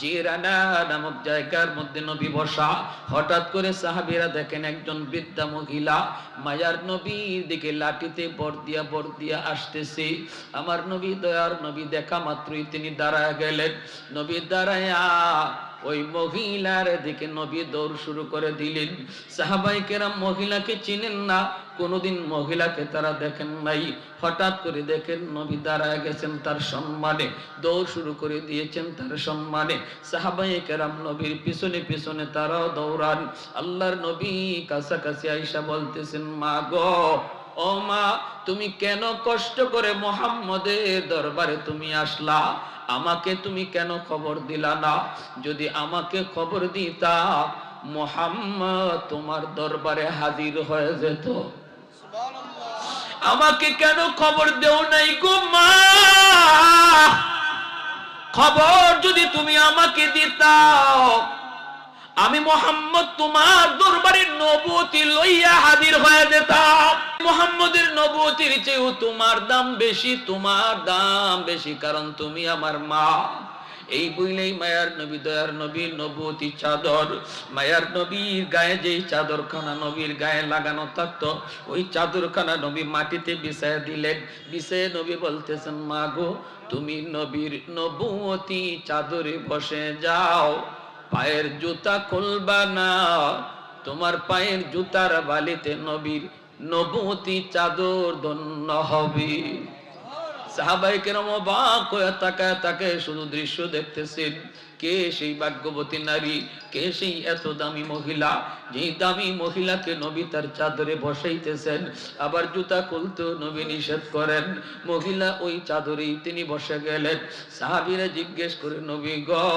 জিরানা নামক জায়গার মধ্যে নবী বসা। হঠাৎ করে সাহাবীরা দেখেন একজন বৃদ্ধা মহিলা মায়ার নবীর দিকে লাঠিতে বর দিয়া আসতেছে। আমার নবী দয়ার নবী দেখা মাত্রই তিনি দাঁড়ায় গেলেন। নবী দাঁড়ায়া ওই মহিলার দিকে নবী দৌড় শুরু করে দিলেন। সাহাবায়ে কেরাম মহিলাকে চিনেন না, কোনোদিন মহিলাকে তারা দেখেন নাই। হঠাৎ করে দেখেন নবী দাঁড়ায় গেছেন তার সম্মানে, দৌড় শুরু করে দিয়েছেন তার সম্মানে। সাহাবায়ে কেরাম নবীর পিছনে পিছনে তারাও দৌড়ান। আল্লাহর নবী কাছাকাছি আইসা বলতেছেন, মা গো, ও মা, তুমি কেন কষ্ট করে মুহাম্মদের দরবারে তুমি আসলা? আমাকে তুমি কেন খবর দিলা না? যদি আমাকে খবর দিতা, মুহাম্মদ তোমার দরবারে হাজির হয়ে যেত। আমাকে কেন খবর দেও নাই গো মা? খবর যদি তুমি আমাকে দিতাও, আমি মুহাম্মদ তোমার দরবারে নবুয়তি লইয়া হাজির হয়ে যেতাম। মুহাম্মদের নবুয়তির চেয়েও তোমার দাম বেশি, তোমার দাম বেশি, কারণ তুমি আমার মা। এই বইলেই মায়ার নবী, দয়ার নবীর নবুয়তি চাদর, মায়ার নবীর গায়ে যেই চাদরখানা নবীর গায়ে লাগানো থাকতো, ওই চাদরখানা নবী মাটিতে বিছায় দিলেন। বিছায় নবী বলতেছেন, মা গো, তুমি নবীর নবুয়তি চাদরে বসে যাও, পায়ের জুতা খুলবা না, তোমার পায়ের জুতার বালিতে নবীর নবুয়তি চাদর ধন্য হবে। সাহাবায়ে কেরাম অবাক হয়ে তাকায় তাকায় শুধু দৃশ্য দেখতেছেন। কে সেই ভাগ্যবতী নারী, কে সেই এত দামি মহিলা, যে দামি মহিলাকে নবী তার চাদরে বসাইতেছেন, আবার জুতা খুলতে নবী নিষেধ করেন। মহিলা ওই চাদরেই তিনি বসে গেলেন। সাহাবীরা জিজ্ঞেস করে, নবী গো,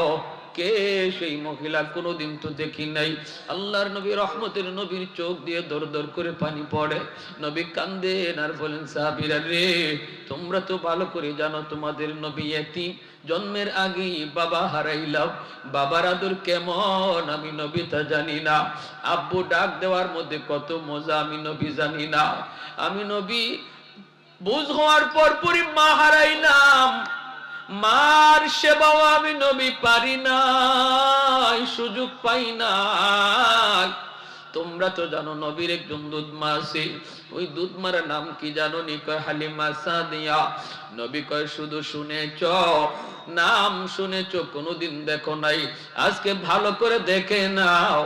কে সেই মহিলা? কোনোদিন তো দেখি নাই। আল্লাহর নবী রহমতের নবীর চোখ দিয়ে দর দর করে পানি পড়ে। নবী কান্দেন আর বলেন, সাহাবীরা রে, তোমরা তো ভালো করে জানো তোমাদের নবী এতিম, জন্মের আগেই বাবা হারাইলাম। বাবার আদর কেমন আমি নবী তা জানি না। আব্বু ডাক দেওয়ার মধ্যে কত মজা আমি নবী জানি না। আমি নবী বুঝ হওয়ার পরপরই মা হারাইলাম। মার সেবাও আমি নবী পারি নাই, সুযোগ পাই নাই। তোমরা তো জানো নবীর একজন দুধমা আছে, ওই দুধমার নাম কি জানো নি? কয় হালিমা সাদিয়া। নবী কয় শুধু শুনেছ, নাম শুনেছ, কোনোদিন দেখো নাই। আজকে ভালো করে দেখে নাও,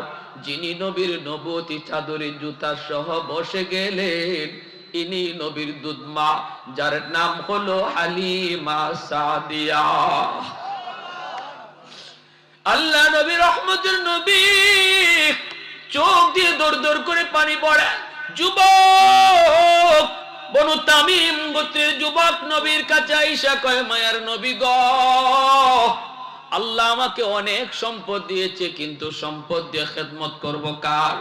যিনি নবীর নবুয়তি চাদরে জুতা সহ বসে গেলেন, ইনি নবীর দুধমা, যার নাম হলো হালিমা সাদিয়া। আল্লাহ নবী রহমতের নবী চোখ দিয়ে দৌড় দৌড় করে পানি পড়ে। যুবক, বনু তামিম গোত্রের যুবক নবীর কাছে আইসা কয়, মায়ার নবী গো, আল্লাহ আমাকে অনেক সম্পদ দিয়েছে, কিন্তু সম্পদ দিয়ে খেদমত করব কার?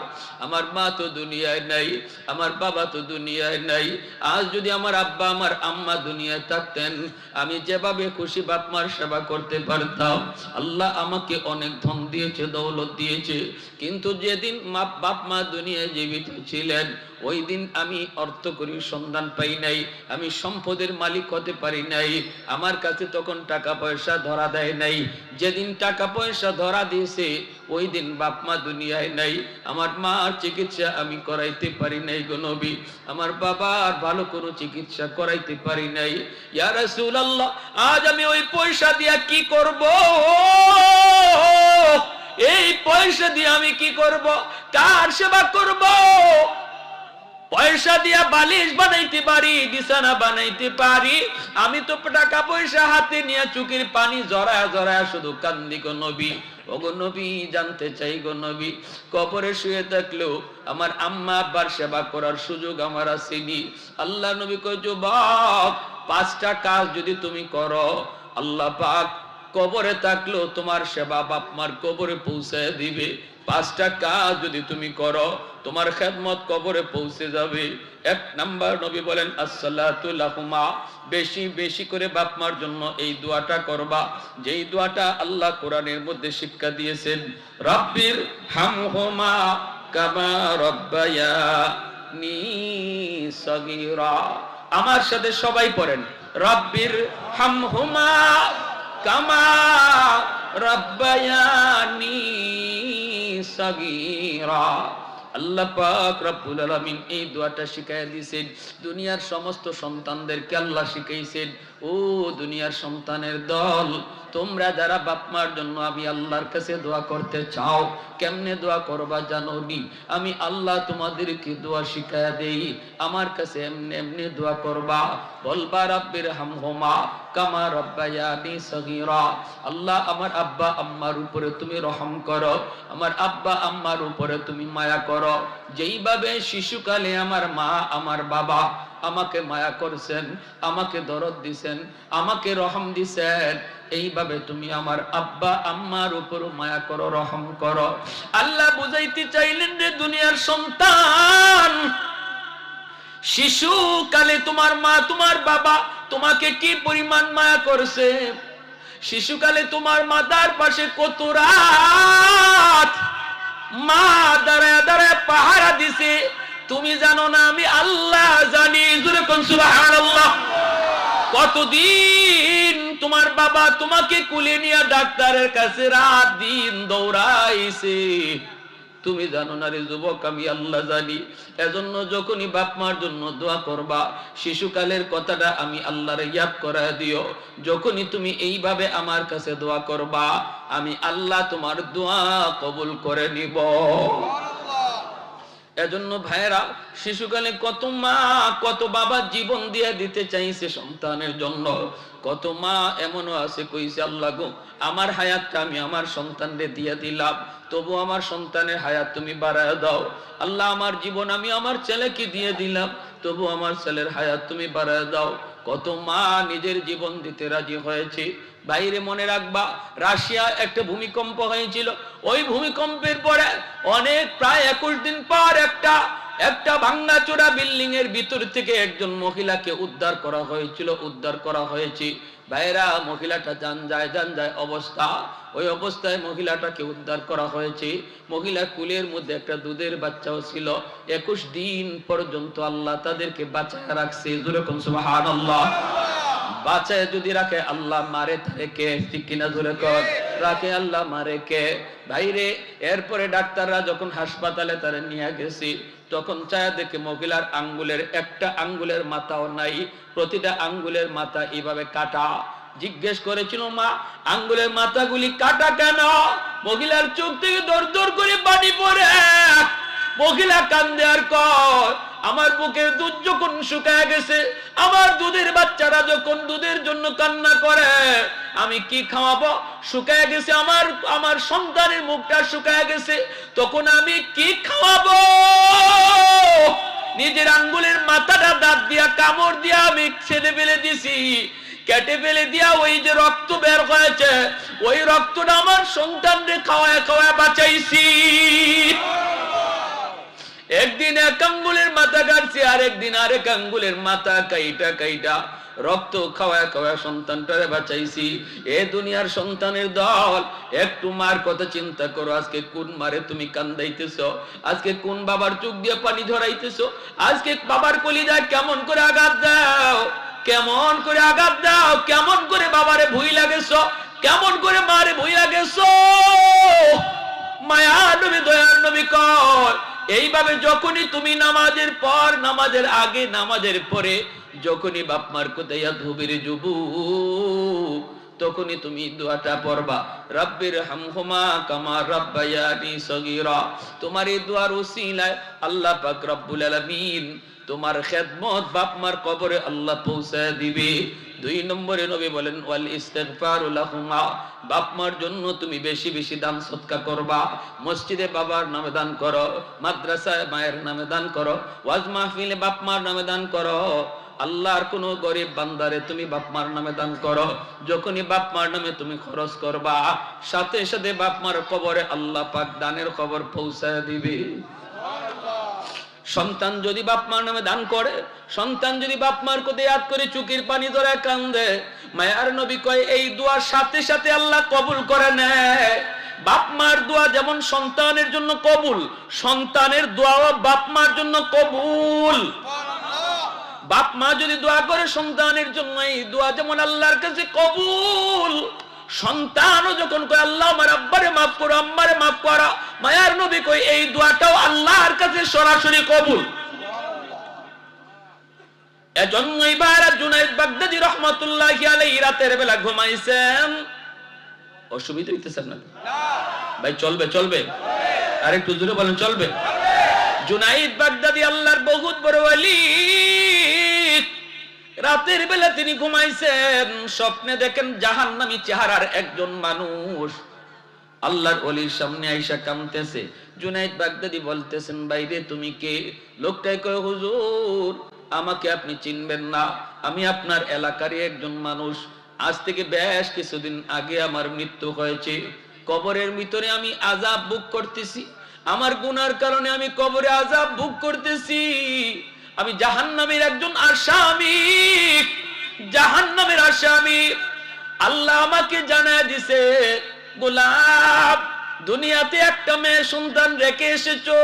আমার মা তো দুনিয়ায় নাই, আমার বাবা তো দুনিয়ায় নাই। আজ যদি আমার আব্বা আমার আম্মা দুনিয়ায় থাকতেন, আমি যেভাবে খুশি বাপ মার সেবা করতে পারতাম। আল্লাহ আমাকে অনেক ধন দিয়েছে, দৌলত দিয়েছে, কিন্তু যেদিন বাপ মা দুনিয়ায় জীবিত ছিলেন, ওই দিন আমি অর্থ করির সন্ধান পাই নাই, আমি সম্পদের মালিক হতে পারি নাই। আমার কাছে তখন টাকা পয়সা ধরা দেয় নাই। যেদিন টাকা পয়সা ধরা দিয়েছে, ওই দিন বাপ মা দুনিয়ায় নাই। আমার মার চিকিৎসা আমি করাইতে পারি নাই গো নবী, আমার বাবার ভালো কোনো চিকিৎসা করাইতে পারি নাই। ইয়া রাসূলুল্লাহ, আজ আমি ওই পয়সা দিয়া কি করব? এই পয়সা দিয়ে আমি কি করব? কার সেবা করব? পয়সা দিয়া বালিশ বানাইতে পারি, বিছানা বানাইতে পারি, আমি তো টাকা পয়সা হাতে নিয়ে চোখের পানি জড়ায় জড়ায় শুধু কান্দি গো নবী। ওগো নবী, জানতে চাই গো নবী, কবরে শুয়ে থাকলেও আমার আম্মা আব্বার সেবা করার সুযোগ আমার আসেনি। আল্লাহ নবী কয়, যুবক, 5টা কাজ যদি তুমি করো, আল্লাহ পাক কবরে থাকলেও তোমার সেবা বাপ মার কবরে পৌঁছায় দিবে। 5টা কাজ যদি তুমি করো, তোমার খেদমত কবরে পৌঁছে যাবে। 1 নাম্বার নবী বলেন, আসসালাতু লাহুমা, বেশি বেশি করে বাপ মার জন্য এই দোয়াটা করবা, যেই দোয়াটা আল্লাহ কোরআনের মধ্যে শিক্ষা দিয়েছেন, রাব্বির হামহুমা কামা রাব্বায়ানি সগীরা। আমার সাথে সবাই পড়েন, রাব্বির হামহুমা কামা রাব্বায়ানি সাগীরা। আল্লাহ পাক রব্বুল আলামিন এই দোয়াটা শিখাইয়া দিয়েছেন। দুনিয়ার সমস্ত সন্তানদেরকে আল্লাহ শিখাইছেন, ও দুনিয়ার সন্তানের দল, তোমরা যারা বাপ মার জন্য আমি আল্লাহর কাছে দোয়া করতে চাও, কেমনে দোয়া করবা জানো নি? আমি আল্লাহ তোমাদেরকে দোয়া শিখায়া দেই। আমার কাছে এমনি এমনি দোয়া করবা, বলবা রাব্বির হামহুমা কামা রাব্বায়ানি সগীরা। আল্লাহ আমার আব্বা আম্মার উপরে তুমি রহম করো, আমার আব্বা আম্মার উপরে তুমি মায়া করো। যেইভাবে শিশুকালে আমার মা আমার বাবা আমাকে মায়া করছেন, আমাকে দরদ দিছেন, আমাকে রহম দিছেন, এইভাবে তুমি আমার আব্বা আম্মার উপর মায়া করো, রহম করো। আল্লাহ বুঝাইতে চাইলেন যে দুনিয়ার সন্তান, শিশুকালে তোমার মা তোমার বাবা তোমাকে কি পরিমাণ মায়া করছে। শিশুকালে তোমার মাতার পাশে কত রাত মা দাঁড়ায় দাঁড়ায় পাহারা দিছে, তুমি জানো না, আমি আল্লাহ জানি। জোরে কোন সুবহানাল্লাহ। কতদিন তোমার বাবা তোমাকে কুলে নিয়ে ডাক্তারের কাছে রাত দিন দৌড়াইছে, তুমি জানো না রে যুবক, আমি আল্লাহ জানি। এজন্য যখনই বাপ মার জন্য দোয়া করবা, শিশুকালের কথাটা আমি আল্লাহর ইয়াদ করায় দিও। যখনই তুমি এইভাবে আমার কাছে দোয়া করবা, আমি আল্লাহ তোমার দোয়া কবুল করে নিব। এজন্য ভাইরা, শিশুকালে কত মা কত বাবা জীবন দিয়ে দিতে চাইছে সন্তানের জন্য। কত মা এমনও আছে কইছে, আল্লাহ গো আমার হায়াতটা আমি আমার সন্তানরে দিয়ে দিলাম, তবু আমার সন্তানের হায়াত তুমি বাড়ায় দাও। আল্লাহ আমার জীবন আমি আমার ছেলেকে দিয়ে দিলাম, তবু আমার ছেলের হায়াত তুমি বাড়ায় দাও। কত মা নিজের জীবন দিতে রাজি হয়েছে। বাইরে মনে রাখবা, রাশিয়া একটা ভূমিকম্প হয়েছিল। ওই ভূমিকম্পের পরে অনেক প্রায় 21 দিন পর একটা ভাঙাচোরা বিল্ডিং এর ভিতর থেকে একজন মহিলাকে উদ্ধার করা হয়েছিল, উদ্ধার করা হয়েছে। ভাইরা, মহিলাটা জান যায় অবস্থা, ওই অবস্থায় মহিলাটাকে উদ্ধার করা হয়েছে। মহিলার কুলের মধ্যে একটা দুধের বাচ্চাও ছিল। 21 দিন পর্যন্ত আল্লাহ তাদেরকে বাঁচায় রাখছে। জোরে কোন সুবহানাল্লাহ। বাঁচায় যদি রাখে আল্লাহ, মারে তারে কে? ঠিক কিনা? জোরে কর। রাখে আল্লাহ, মারে কে? ভাইরে, এরপরে ডাক্তাররা যখন হাসপাতালে তারে নিয়ে গেছে, তখন চায়া দেখে মহিলার আঙ্গুলের একটা আঙ্গুলের মাথাও নাই, প্রতিটা আঙ্গুলের মাথা এইভাবে কাটা। জিজ্ঞেস করেছিল, মা আঙ্গুলের মাথাগুলি কাটা কেন? মহিলার চোখ থেকে দর দর করে পানি পড়ে। মহিলা কান্দে আর কয়, আমার বুকের দুধ যখন শুকায় গেছে, আমার দুধের বাচ্চারা যখন দুধের জন্য কান্না করে, আমি কি খাওয়াবো? শুকায় গেছে আমার সন্তানের মুখটা শুকায় গেছে, তখন আমি কি খাওয়াবো? নিজের আঙ্গুলের মাথাটা দাঁত দিয়া কামড় দিয়া আমি ছেড়ে ফেলে দিছি, কেটে ফেলে দিয়া ওই যে রক্ত বের হয়েছে, ওই রক্তটা আমার সন্তানকে খাওয়ায় খাওয়ায় বাঁচাইছি। একদিন এক আঙ্গুলের মাথা কাটছি, আরেকদিন আরেক আঙ্গুলের মাথা কাইটা কাইটা রক্ত খাওয়ায় খাওয়ায় সন্তানটারে বাঁচাইছি। এ দুনিয়ার সন্তানের দল, একটু মার কথা চিন্তা করো। আজকে কোন মারে তুমি কান্দাইতেছ? আজকে কোন বাবার চোখ দিয়ে পানি ঝরাইতেছ? আজকে বাবার কলিজায় কেমন করে আঘাত দাও, কেমন করে আঘাত দাও, কেমন করে বাবারে ভুই লাগেছ, কেমন করে মারে ভুই লাগেছ। মায়া নবী, দয়ার নবী কয়, এইভাবে যখনই তুমি নামাজের পর, নামাজের আগে, নামাজের পরে যখনই বাপ মার কোথায় ধুবির যুবু, তখনই তুমি দোয়াটা পড়বা, রাব্বির হামহুমা কামা রাব্বায়ানি সগীরা। তোমার এই দোয়ার উসিলায় আল্লাহ পাক রব্বুল আলামিন তোমার খেদমত বাপ মার কবরে আল্লাহ পৌঁছায় দিবে। 2 নম্বরে নবী বলেন, ওয়াল ইস্তিগফারু লাহুমা, বাপ মার জন্য তুমি বেশি বেশি দান সদকা করবা। মসজিদে বাবার নামে দান করো, মাদ্রাসায় মায়ের নামে দান করো, ওয়াজ মাহফিলে বাপ মার নামে দান করো। আল্লাহর কোন গরিব বান্দারে তুমি বাপ মার নামে দান করো, যখনই বাপ মার নামে তুমি খরচ করবা, সাথে সাথে বাপ মার কবরে আল্লাহ পাক দানের খবর পৌঁছায় দিবে। সন্তান যদি বাপ মার নামে দান করে, সন্তান যদি বাপ মার কথা ইয়াদ করে চোখের পানি ধরে কান্দে, মায়ার নবী কয় এই দোয়ার সাথে সাথে আল্লাহ কবুল করে নেয়। বাপ মার দোয়া যেমন সন্তানের জন্য কবুল, সন্তানের দোয়াও বাপ মার জন্য কবুল। বাপ মা যদি দোয়া করে সন্তানের জন্য, এই দোয়া যেমন আল্লাহর কাছে কবুল, সন্তানও যখন কয় আল্লাহ আমার আব্বারে মাফ করো, আম্মারে মাফ করো, মায়ার নবী কয় এই দোয়াটাও আল্লাহর কাছে সরাসরি কবুল। এজন্যই বাইরা জুনায়েদ বাগদাদী রাহমাতুল্লাহি আলাইহি রাতের বেলা ঘুমাইছেন, অসুবিধা হইতেছে না ভাই? চলবে চলবে, আর একটু জোরে বলেন চলবে। জুনাইদ বাগদাদি আল্লাহর বহুত বড় ওলি। রাতের বেলা তিনি ঘুমাইছেন, স্বপ্নে দেখেন জাহান্নামী চেহারার একজন মানুষ আল্লাহর ওলির সামনে আইসা কাঁদতেছে। জুনাইদ বাগদাদি বলতেছেন, বাইরে তুমি কে? লোকটাই কয়, হুজুর আমাকে আপনি চিনবেন না, আমি আপনার এলাকারই একজন মানুষ। আজ থেকে বেশ কিছুদিন আগে আমার মৃত্যু হয়েছে, কবরের ভিতরে আমি আযাব ভোগ করতেছি, আমার গুনার কারণে আমি কবরে আযাব ভোগ করতেছি, আমি জাহান্নামের একজন আসামি, জাহান্নামের আসামি। আল্লাহ আমাকে জানায় দিছে, গোলাম দুনিয়াতে একটা মেয়ে সন্তান রেখে এসেছো,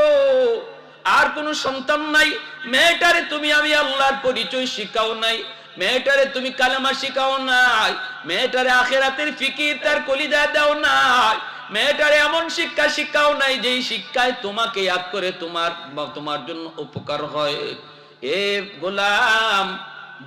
আর কোন সন্তান নাই। মেয়েটারে তুমি আমি আল্লাহর পরিচয় শিখাও নাই, মেয়েটারে তুমি কালেমা শিখাও নাই, মেয়েটারে আখিরাতের ফিকির তার কলিজা দাও নাই, মেয়েটারে এমন শিক্ষা শিখাও নাই যেই শিক্ষায় তোমাকে ইয়াদ করে তোমার জন্য উপকার হয়। এ গোলাম,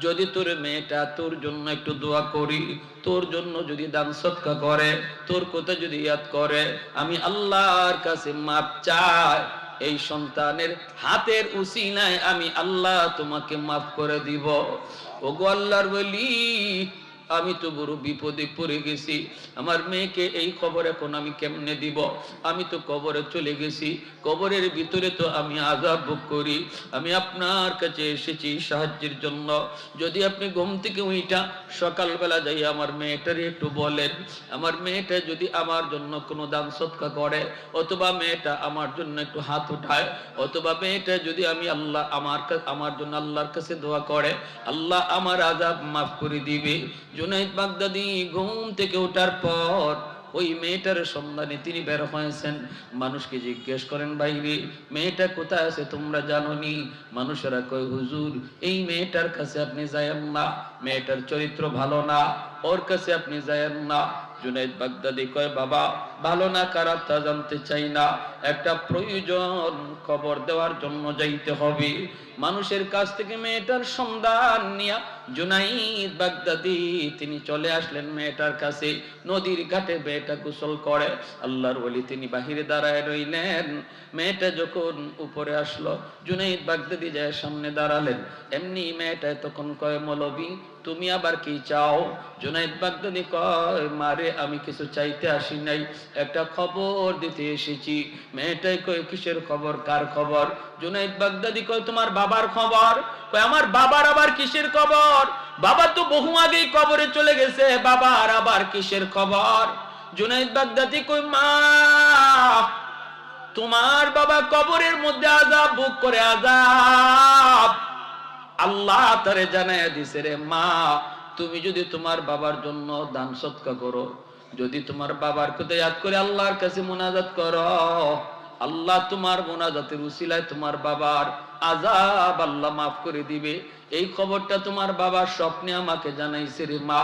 যদি তোর মেয়েটা তোর জন্য একটু দোয়া করি, তোর জন্য যদি দান সদকা করে, তোর কথা যদি ইয়াদ করে, আমি আল্লাহর কাছে মাপ চাই, এই সন্তানের হাতের উসিলায় আমি আল্লাহ তোমাকে মাফ করে দিব। ওগো আল্লাহর ওলি, আমি তো বড় বিপদে পড়ে গেছি, আমার মেয়েকে এই খবর এখন আমি কেমনে দিব? আমি তো কবরে চলে গেছি, কবরের ভিতরে তো আমি আযাব ভোগ করি, আমি আপনার কাছে এসেছি সাহায্যের জন্য। যদি আপনি ঘুম থেকে উইটা সকালবেলা যাই আমার মেয়েটারে একটু বলেন, আমার মেয়েটা যদি আমার জন্য কোনো দান সদকা করে, অথবা মেয়েটা আমার জন্য একটু হাত উঠায়, অথবা মেয়েটা যদি আমি আমার জন্য আল্লাহর কাছে দোয়া করে, আল্লাহ আমার আযাব মাফ করে দিবে। জুনাইদ বাগদাদি ঘুম থেকে ওঠার পর ওই মেয়েটার সন্ধানে তিনি বের হয়েছেন। মানুষকে জিজ্ঞেস করেন, বাইরে মেয়েটা কোথায় আছে তোমরা জানোনি? মানুষেরা কয়, হুজুর এই মেয়েটার কাছে আপনি যায়েন না, মেয়েটার চরিত্র ভালো না, ওর কাছে আপনি যায়েন না। জুনাইদ বাগদাদি কয়, বাবা ভালো না খারাপ তা জানতে চাই না, একটা প্রয়োজন, খবর দেওয়ার জন্য যাইতে হবে। মানুষের কাছ থেকে মেয়েটার সন্ধান নিয়া জুনাইদ বাগদাদি তিনি চলে আসলেন মেয়েটার কাছে। নদীর ঘাটে মেয়েটা গোসল করে, আল্লাহর ওলি তিনি বাহিরে দাঁড়ায় রইলেন। মেয়েটা যখন উপরে আসলো, জুনাইদ বাগদাদি যায় সামনে দাঁড়ালেন। এমনি মেয়েটা তখন কয়, মৌলবী তুমি আবার কি চাও? জুনাইদ বাগদাদি কয়, মারে আমি কিছু চাইতে আসি নাই, একটা খবর দিতে এসেছি। মেয়েটাই কয়, কিসের খবর, কার খবর? জুনাইদ বাগদাদি কয়, তোমার বাবার খবর। কয়, আমার বাবার আবার কিসের খবর? বাবা তো বহু আগেই কবরে চলে গেছে, বাবার আবার কিসের খবর? জুনাইদ বাগদাদি কয়, মা তোমার বাবা কবরের মধ্যে আযাব ভোগ করে, আযাব আল্লাহ তারে জানায়া দিছে, রে মা তুমি যদি তোমার বাবার জন্য দান সদকা করো, যদি তোমার বাবার কথা ইয়াদ করে আল্লাহর কাছে মুনাজাত করো, আল্লাহ তোমার মুনাজাতের উসিলায় তোমার বাবার আযাব আল্লাহ মাফ করে দিবে। এই খবরটা তোমার বাবার স্বপ্নে আমাকে জানাইছে রে মা,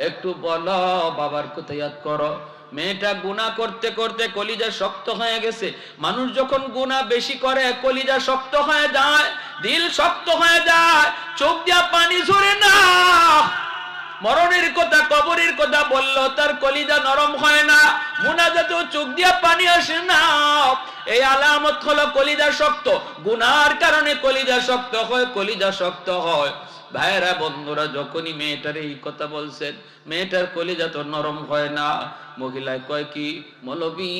একটু বলো বাবার কথা ইয়াদ করো। মেয়েটা গুনাহ করতে করতে কলিজা শক্ত হয়ে গেছে। মানুষ যখন গুনাহ বেশি করে কলিজা শক্ত হয়ে যায়, দিল শক্ত হয়ে যায়, চোখ দিয়া পানি ঝরে না। মরণের কথা কবরের কথা বলল, তার কলিজা নরম হয় না, মুনাজাতেও চোখ দিয়া পানি আসে না। এই আলামত হলো কলিজা শক্ত। গুনার কারণে কলিজা শক্ত হয়, কলিজা শক্ত হয়। ভাইরা বন্ধুরা, যখনই মেয়েটার এই কথা বলছেন, মেয়েটার কলিজা তো নরম হয় না। মহিলায় কয়, কি মৌলবী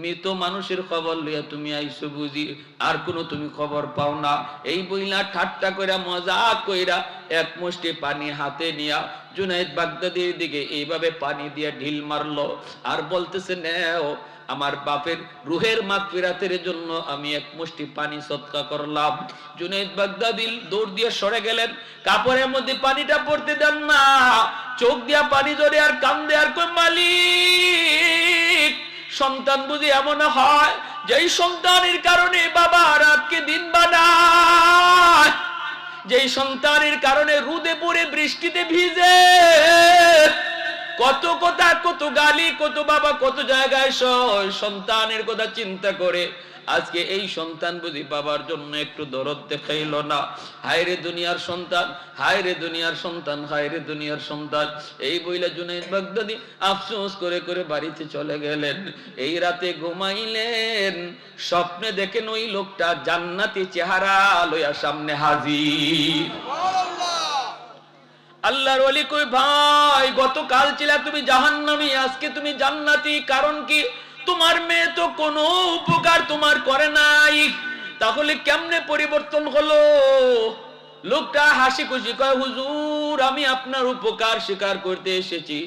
মৃত মানুষের খবর লইয়া তুমি আইছো বুঝি, আর কোনো তুমি খবর পাও না? এই বইলা ঠাট্টা কইরা মজা কইরা এক মুষ্টি পানি হাতে নিয়া জুনাইদ বাগদাদির দিকে এইভাবে পানি দিয়ে ঢিল মারলো, আর বলতেছে, নেও আমার বাপের রুহের মাগফিরাতের জন্য আমি এক মুষ্টি পানি সদকা করলাম। জুনাইদ বাগদাদি দৌড় দিয়ে সরে গেলেন, কাপড়ের মধ্যে পানিটা পড়তে দেন না, চোখ দিয়া পানি ধরে আর কান্দে, আর কই, মালিক সন্তান বুঝি এমন হয় যেই সন্তানের কারণে বাবা রাতকে দিন বানায়, যেই সন্তানের কারণে রোদে পড়ে বৃষ্টিতে ভিজে, কত কথা, কত গালি, কত বাবা কত জায়গায় সন্তানের কথা চিন্তা করে আজকে এই সন্তান বুঝি বাবার জন্য একটু দরদ দেখাইল না। হায় রে দুনিয়ার সন্তান, হায় রে দুনিয়ার সন্তান, হায় রে দুনিয়ার সন্তান। এই বইলা জুনাইদ বাগদাদি আফসোস করে করে বাড়িতে চলে গেলেন। এই রাতে ঘুমাইলেন, স্বপ্নে দেখেন ওই লোকটা জান্নাতি চেহারা লইয়া সামনে হাজির। আল্লাহর ওলি কই, ভাই গতকাল ছিলা তুমি জাহান্নামী, আজকে তুমি জান্নাতি, কারণ কি? তোমার মেয়ে তো কোনো উপকার তোমার করে নাই, তাহলে কেমনে পরিবর্তন হলো? লোকটা হাসি খুশি কয়, হুজুর আমি আপনার উপকার স্বীকার করতে এসেছি,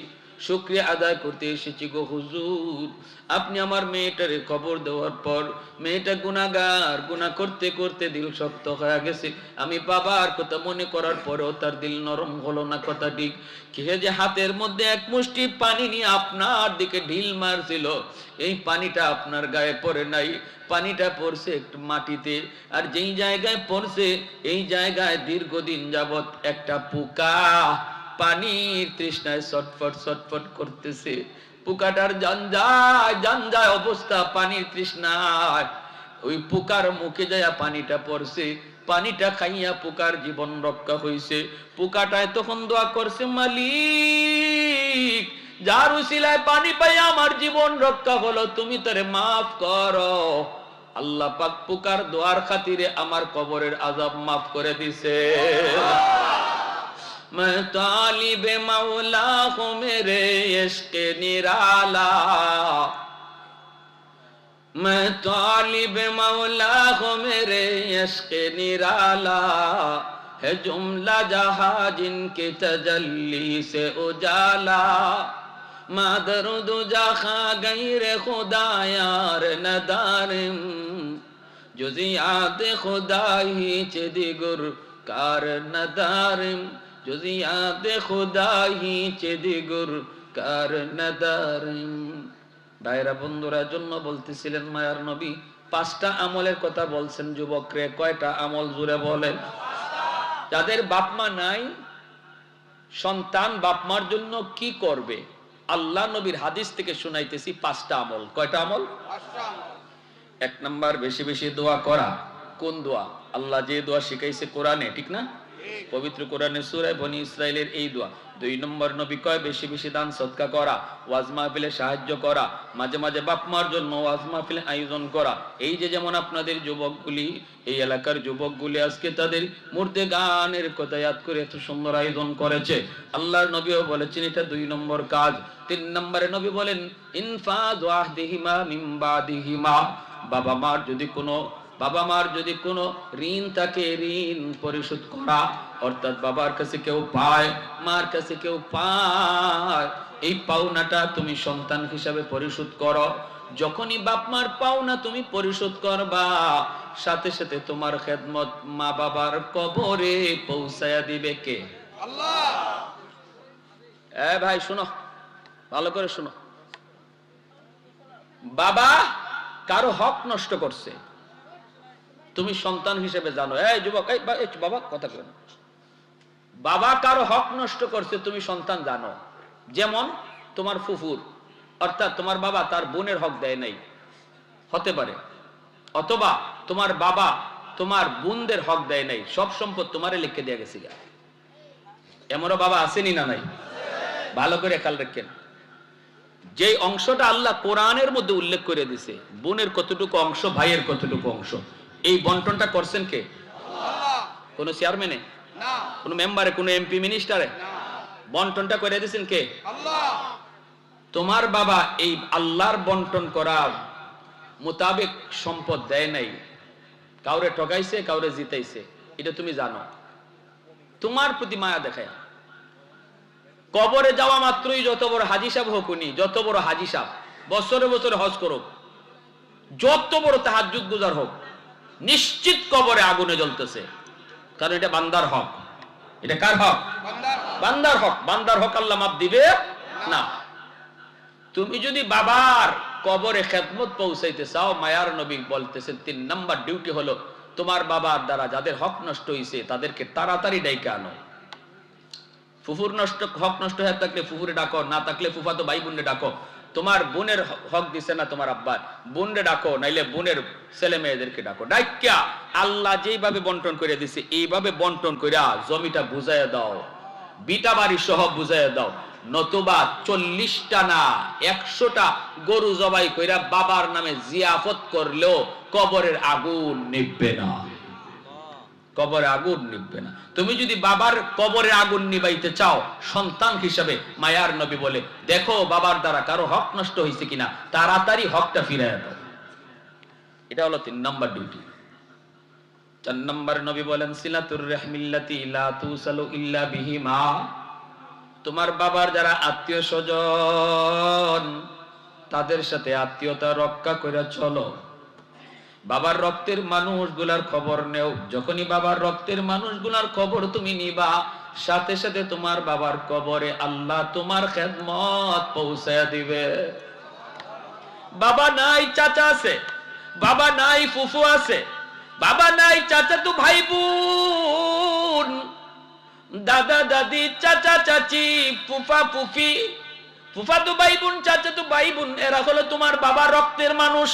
শুকরিয়া আদায় করতে এসেছি গো হুজুর। আপনি আমার মেয়েটারে খবর দেওয়ার পর মেয়েটা গুনাহগার, গুনাহ করতে করতে দিল শক্ত হয়ে গেছে। আমি বাবার কথা মনে করার পরেও তার দিল নরম হলো না, কথা ঠিক। কে যে হাতের মধ্যে এক মুষ্টি পানি নিয়ে আপনার দিকে ঢিল মারছিল, এই পানিটা আপনার গায়ে পড়ে নাই, পানিটা পড়ছে একটু মাটিতে। আর যেই জায়গায় পড়ছে এই জায়গায় দীর্ঘদিন যাবত একটা পোকা পানির তৃষ্ণায় ছটফট ছটফট করতেছে। পোকাটার জানজায় জানজায় অবস্থা, পানির তৃষ্ণায় ওই পোকার মুখে যায় পানিটা পড়ছে, পানিটা খাইয়া পোকার জীবন রক্ষা হইছে। পোকাটায় তখন দোয়া করছে, মালিক যার উসিলায় পানি পাই আমার জীবন রক্ষা হলো, তুমি তারে মাফ করো। আল্লাহ পাক পোকার দোয়ার খাতিরে আমার কবরের আযাব মাফ করে দিছে। मैं तालिब मौला हूँ मेरे इश्क निराला, मैं तालिब मौला हूँ मेरे इश्क निराला, है जुमला जहां जिनके तजल्ली से उजाला, मादर दुजा खा गैर खुदा यार नदारिम, जुजियात खुदा ही चदिगुर कार नदारिम, जुजियात खुदा ही चदिगुर कार नदारिम। ভাইরা বন্ধুরা, জন্য বলতেছিলেন মায়ার নবী পাঁচটা আমলের কথা বলছেন যুবকরে। কয়টা আমল জুড়ে বলেন? যাদের বাপ মা নাই, সন্তান বাপ মার জন্য কি করবে? আল্লাহ নবীর হাদিস থেকে শুনাইতেছি পাঁচটা আমল। কয়টা আমল? এক নাম্বার, বেশি বেশি দোয়া করা। কোন দোয়া? আল্লাহ যে দোয়া শিখাইছে কোরআনে, ঠিক না? পবিত্র কোরআনে সূরা বনি ইসরাইলের এই দোয়া। দুই নম্বর, নবী কয় বেশি বেশি দান সদকা করা, ওয়াজ মাহফিলে সাহায্য করা, মাঝে মাঝে বাপ মার জন্য ওয়াজ মাহফিলে আয়োজন করা। এই যে যেমন আপনাদের যুবকগুলি, এই এলাকার যুবকগুলি আজকে তাদের মুর্দে গানের কথা ইয়াদ করে এত সুন্দর আয়োজন করেছে, আল্লাহর নবীও বলেছেন এটা দুই নম্বর কাজ। তিন নম্বরে নবী বলেন ইনফাযু আহদিহিমা মিন বাদিহিমা, বাবা মার যদি কোনো ঋণ থাকে ঋণ পরিশোধ করা, অর্থাৎ বাবার কাছে কেউ পায়, মার কাছে কেউ পায়, এই পাওনাটা তুমি সন্তান হিসাবে পরিশোধ করো। যখনই বাপ মার পাওনা তুমি পরিশোধ করবা, সাথে সাথে তোমার খেদমত মা বাবার কবরে পৌঁছায়া দিবে কে? আল্লাহ। ভাই শোনো, ভালো করে শোনো। বাবা কারো হক নষ্ট করছে, তুমি সন্তান হিসেবে জানো। এই যুবক, এই বাবা কথা বলেন। বাবা কারো হক নষ্ট করছে তুমি সন্তান জানো। যেমন তোমার ফুফুর, অর্থাৎ তোমার বাবা তার বোনের হক দেয় নাই, হতে পারে। অথবা তোমার বাবা তোমার বোনদের হক দেয় নাই, সব সম্পদ তোমারে লিখে দিয়ে গেছে। এমনও বাবা আসেনি না নাই? ভালো করে খেয়াল রাখেন। যে অংশটা আল্লাহ কোরআনের মধ্যে উল্লেখ করে দিছে, বোনের কতটুকু অংশ, ভাইয়ের কতটুকু অংশ, এই বন্টনটা করছেন কে? আল্লাহ। কোন চেয়ারম্যানে না, কোন মেম্বারে, কোন এমপি মিনিস্টারে? না। বন্টনটা করে দিয়েছেন কে? আল্লাহ। তোমার বাবা এই আল্লাহর বন্টন করা মোতাবেক সম্পদ দেয় নাই, কাউরে ঠকাইছে, কাউরে জিতাইছে, এটা তুমি জানো। তোমার প্রতি মায়া দেখায় কবরে যাওয়া মাত্রই যত বড় হাজি সাহেব হোক, উনি যত বড় হাজি সাহেব, বছরে বছরে হজ করুক, যত বড় তাহাজ্জুদ গুজার হোক, নিশ্চিত কবরে আগুনে জ্বলতেছে। কারণ এটা বান্দার হক। এটা কার হক? বান্দার হক। বান্দার হক আল্লাহ মাফ দিবে না। তুমি যদি বাবার কবরে খেদমত পৌঁছাইতে চাও, মায়ার নবী বলতেছেন 3 নাম্বার ডিউটি হলো তোমার বাবার দ্বারা যাদের হক নষ্ট হয়েছে তাদেরকে তাড়াতাড়ি ডাইকে আনো। ফুফুর হক নষ্ট হয়ে থাকলে ফুফুরে ডাকো, না থাকলে ফুফাতো ভাই বোনে ডাকো। তোমার বোনের হক দিছে না তোমার আব্বা, বোনরে ডাকো, নাইলে বোনের ছেলে মেয়েদেরকে ডাকো। ডাক্কা আল্লাহ যেইভাবে বন্টন করে দিছে এইভাবে বন্টন কইরা জমিটা বুঝাইয়া দাও, বিটা বাড়ি সহ বুঝাইয়া দাও। নতুবা 40টা না 100টা গরু জবাই কইরা বাবার নামে জিয়াফত করলেও কবরের আগুন নিভবে না, কবরে আগুন নিভবে না। তুমি যদি বাবার কবরে আগুন নিবাইতে চাও, সন্তান হিসাবে মায়ার নবী বলে দেখো বাবার দ্বারা কারো হক নষ্ট হয়েছে কিনা, তাড়াতাড়ি হকটা ফিরাইয়া দাও। এটা হলো 3 নম্বর ডিউটি। 4 নম্বর নবী বলেন সিলাতুর রাহমিল্লাতি লা তুসালু ইল্লা বিহিমা। তোমার বাবার যারা আত্মীয় স্বজন তাদের সাথে আত্মীয়তা রক্ষা করে চলো। বাবার রক্তের মানুষগুলার খবর নেও। যখনই বাবার রক্তের মানুষগুলার খবর তুমি নিবা, সাথে সাথে তোমার বাবার কবরে আল্লাহ তোমার খেদমত পৌঁছায়া দিবে। বাবা নাই চাচা আছে, বাবা নাই ফুফু আছে, বাবা নাই চাচা তো ভাই বোন, দাদা দাদি, চাচা চাচি, ফুফা ফুফি, ফুফা তো ভাই বোন, চাচা তো ভাই বোন, এরা হলো তোমার বাবার রক্তের মানুষ।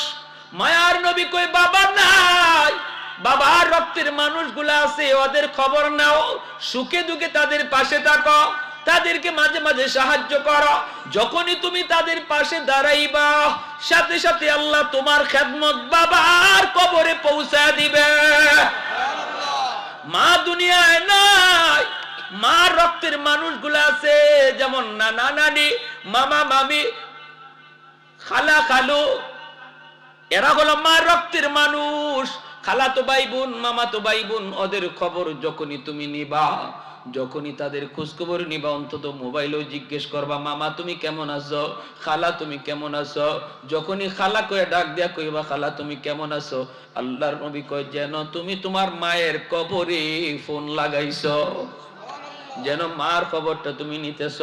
মায়ার নবী কই বাবা নাই, বাবার রক্তের মানুষগুলা আছে, ওদের খবর নাও, সুখে দুঃখে তাদের পাশে থাকো, তাদেরকে মাঝে মাঝে সাহায্য করো। যখনই তুমি তাদের পাশে দাঁড়াইবা, সাথে সাথে আল্লাহ তোমার খেদমত বাবার কবরে পৌঁছায় দিবে। মা দুনিয়ায় নাই, মা রক্তের মানুষগুলা আছে, যেমন নানা নানি, মামা মামি, খালা খালু, এরা হলো মা রক্তের মানুষ। খালাতো ভাই বোন, মামাতো ভাই বোন, ওদের খবর যখনই তুমি নিবা, যখনই তাদের খোঁজ খবর নিবা, অন্তত মোবাইলেও জিজ্ঞেস করবা মামা তুমি কেমন আছো, খালা তুমি কেমন আছো। যখনই খালা কয়ে ডাক দিয়া কইবা খালা তুমি কেমন আছো, আল্লাহর নবী কয় যেন তুমি তোমার মায়ের কবরে ফোন লাগাইছো, যেন মার খবরটা তুমি নিতেছ,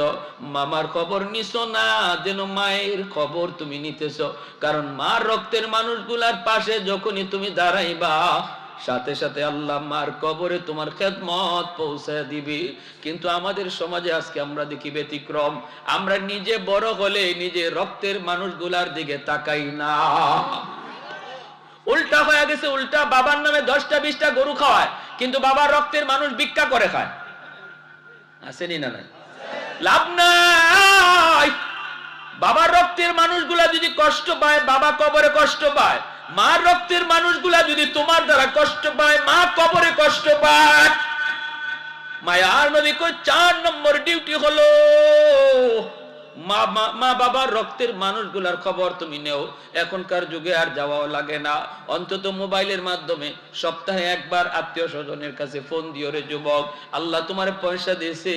মামার খবর নিছো না, যেন মায়ের খবর তুমি নিতেছ। কারণ মার রক্তের মানুষগুলার পাশে যখনই তুমি দাঁড়াইবা, সাথে সাথে আল্লাহ মার কবরে তোমার খেদমত পৌঁছায় দিবি। কিন্তু আমাদের সমাজে আজকে আমরা দেখি ব্যতিক্রম। আমরা নিজে বড় হলে নিজে রক্তের মানুষগুলার দিকে তাকাই না, উল্টা হয়ে গেছে। উল্টা বাবার নামে 10টা 20টা গরু খাওয়ায়, কিন্তু বাবার রক্তের মানুষ ভিক্ষা করে খায়। আসেনি না? নাই, লাভ নাই। বাবার রক্তের মানুষগুলা যদি কষ্ট পায়, বাবা কবরে কষ্ট পায়। মার রক্তের মানুষগুলা যদি তোমার দ্বারা কষ্ট পায়, মা কবরে কষ্ট পায়। মায়ার নবী কই 4 নম্বর ডিউটি হলো মা বাবার রক্তের মানুষগুলার খবর তুমি নেও। এখনকার যুগে আর যাওয়াও লাগে না, অন্তত মোবাইলের মাধ্যমে সপ্তাহে একবার আত্মীয় স্বজনের কাছে ফোন দিও রে যুবক। আল্লাহ তোমার পয়সা দিয়েছে,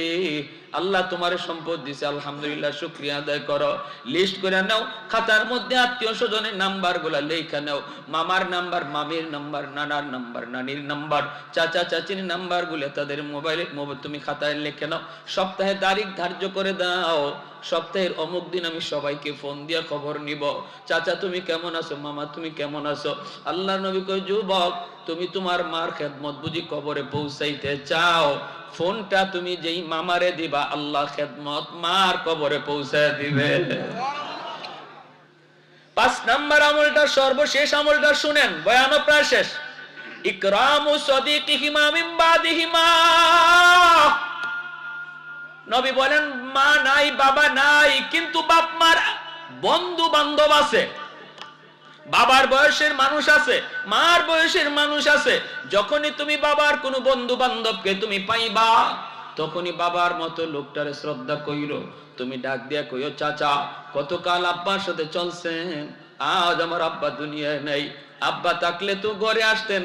আল্লাহ তোমার সম্পদ দিয়েছে, আলহামদুলিল্লাহ শুকরিয়া আদায় করো। লিস্ট করে নাও, খাতার মধ্যে আত্মীয় স্বজনের নাম্বার গুলা লেখা নাও। মামার নাম্বার, মামির নাম্বার, নানার নাম্বার, নানির নাম্বার, চাচা চাচির নাম্বার গুলো তাদের মোবাইলে তুমি খাতায় লিখে নাও। সপ্তাহে তারিখ ধার্য করে দাও, সপ্তাহের অমুক দিন আমি সবাইকে ফোন দিয়া খবর নিব। চাচা তুমি কেমন আছো, মামা তুমি কেমন আছো। আল্লাহর নবী কয় যুবক তুমি তোমার মার খেদমত বুঝি কবরে পৌঁছাইতে চাও, ফোনটা তুমি যেই মামারে দিবা, আল্লাহ খেদমত মার কবরে পৌঁছায় দিবে। 5 নাম্বার আমলটা, সর্বশেষ আমলটা শুনেন, বয়ান প্রায় শেষ। ইকরামু সাদিকিহিমা মিন বাদিহিমা। নবী বলেন মা নাই, বাবা নাই, কিন্তু বাপ মার বন্ধু বান্ধব আছে। বাবার বয়সের মানুষ আছে, মার বয়সের মানুষ আছে। যখনই তুমি বাবার কোন বন্ধু বান্ধবকে তুমি পাইবা, তখনই বাবার মতো লোকটারে শ্রদ্ধা কইরো। তুমি ডাক দিয়া কইও চাচা কতকাল আব্বার সাথে চলছেন, আজ আমার আব্বা দুনিয়ায় নাই। আব্বা থাকলে তো ঘরে আসতেন,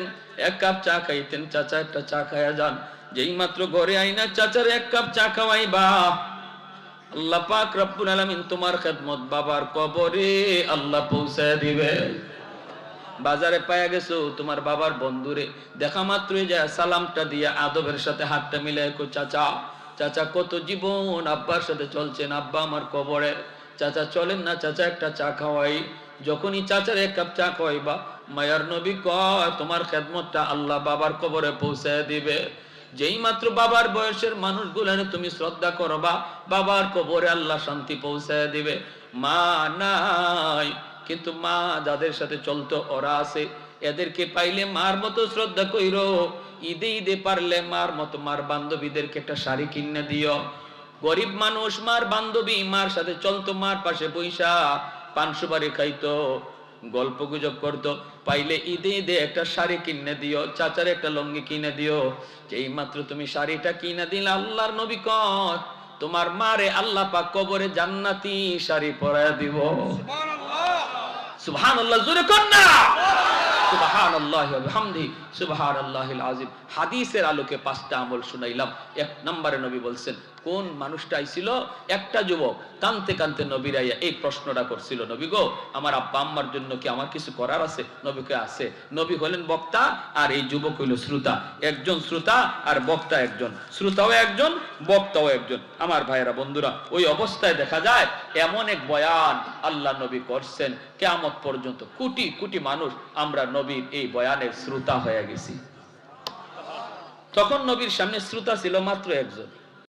1 কাপ চা খাইতেন, চাচা একটা চা খাইয়া যান। যেই মাত্র ঘরে আইনা চাচার 1 কাপ চা খাওয়াইবা, আল্লাহ পাক রব্বুল আলামিন তোমার খেদমত বাবার কবরে আল্লাহ পৌঁছায় দিবে। বাজারে পায়া গেছো তোমার বাবার বন্ধুরে, দেখা মাত্রই যায় সালামটা দিয়া আদবের সাথে হাতটা মিলাই কই চাচা, চাচা কত জীবন আব্বার সাথে চলছেন, আব্বা আমার কবরে, চাচা চলেন না চাচা একটা চা খাওয়াই। যখনই চাচার 1 কাপ চা খাওয়াইবা, মায়ার নবী কয় তোমার খেদমতটা আল্লাহ বাবার কবরে পৌঁছায় দিবে। যেই মাত্র বাবার বয়সের মানুষগুলারে তুমি শ্রদ্ধা করবা, বাবার কবরে আল্লাহ শান্তি পৌঁছায় দিবে। মা নাই, কিন্তু মা যাদের সাথে চলতো ওরা আছে। এদেরকে পাইলে মার মতো শ্রদ্ধা কইরো। ঈদে ঈদে পারলে মার মতো মার বান্ধবীদেরকে একটা শাড়ি কিনে দিও। গরিব মানুষ, মার বান্ধবী, মার সাথে চলতো, মার পাশে বৈশা পান সুপারি খাইতো, গল্প গুজব করতো, পাইলে ঈদে ঈদে একটা শাড়ি কিনে দিও, চাচার একটা লুঙ্গি কিনে দিও। যেই মাত্র তুমি শাড়িটা কিনে দিলে, আল্লাহর নবী কয় তোমার মারে আল্লাহ পাক কবরে জান্নাতি শাড়ি পরায় দিব। সুবহানাল্লাহ, সুবহানাল্লাহ, জোরে কোন না সুবহানাল্লাহি ওয়া বিহামদিহি সুবহানাল্লাহিল আযীম। হাদিসের আলোকে 5টা আমল শুনাইলাম। 1 নম্বরে নবী বলছেন, কোন মানুষটা আইছিল, একটা যুবক কানতে কানতে নবীর আইয়া এই প্রশ্নটা করছিল, নবী গো, আমার আব্বা আম্মার জন্য কি আমার কিছু করার আছে? নবীকে আছে। নবী হলেন বক্তা আর এই যুবক হইল শ্রোতা। একজন শ্রোতা আর বক্তা একজন, শ্রোতাও একজন, বক্তাও একজন। আমার ভাইয়েরা, বন্ধুরা, ওই অবস্থায় দেখা যায় এমন এক বয়ান আল্লাহ নবী করছেন, কিয়ামত পর্যন্ত কোটি কোটি মানুষ আমরা নবীর এই বয়ানের শ্রোতা হয়ে গেছি। তখন নবীর সামনে শ্রোতা ছিল মাত্র একজন।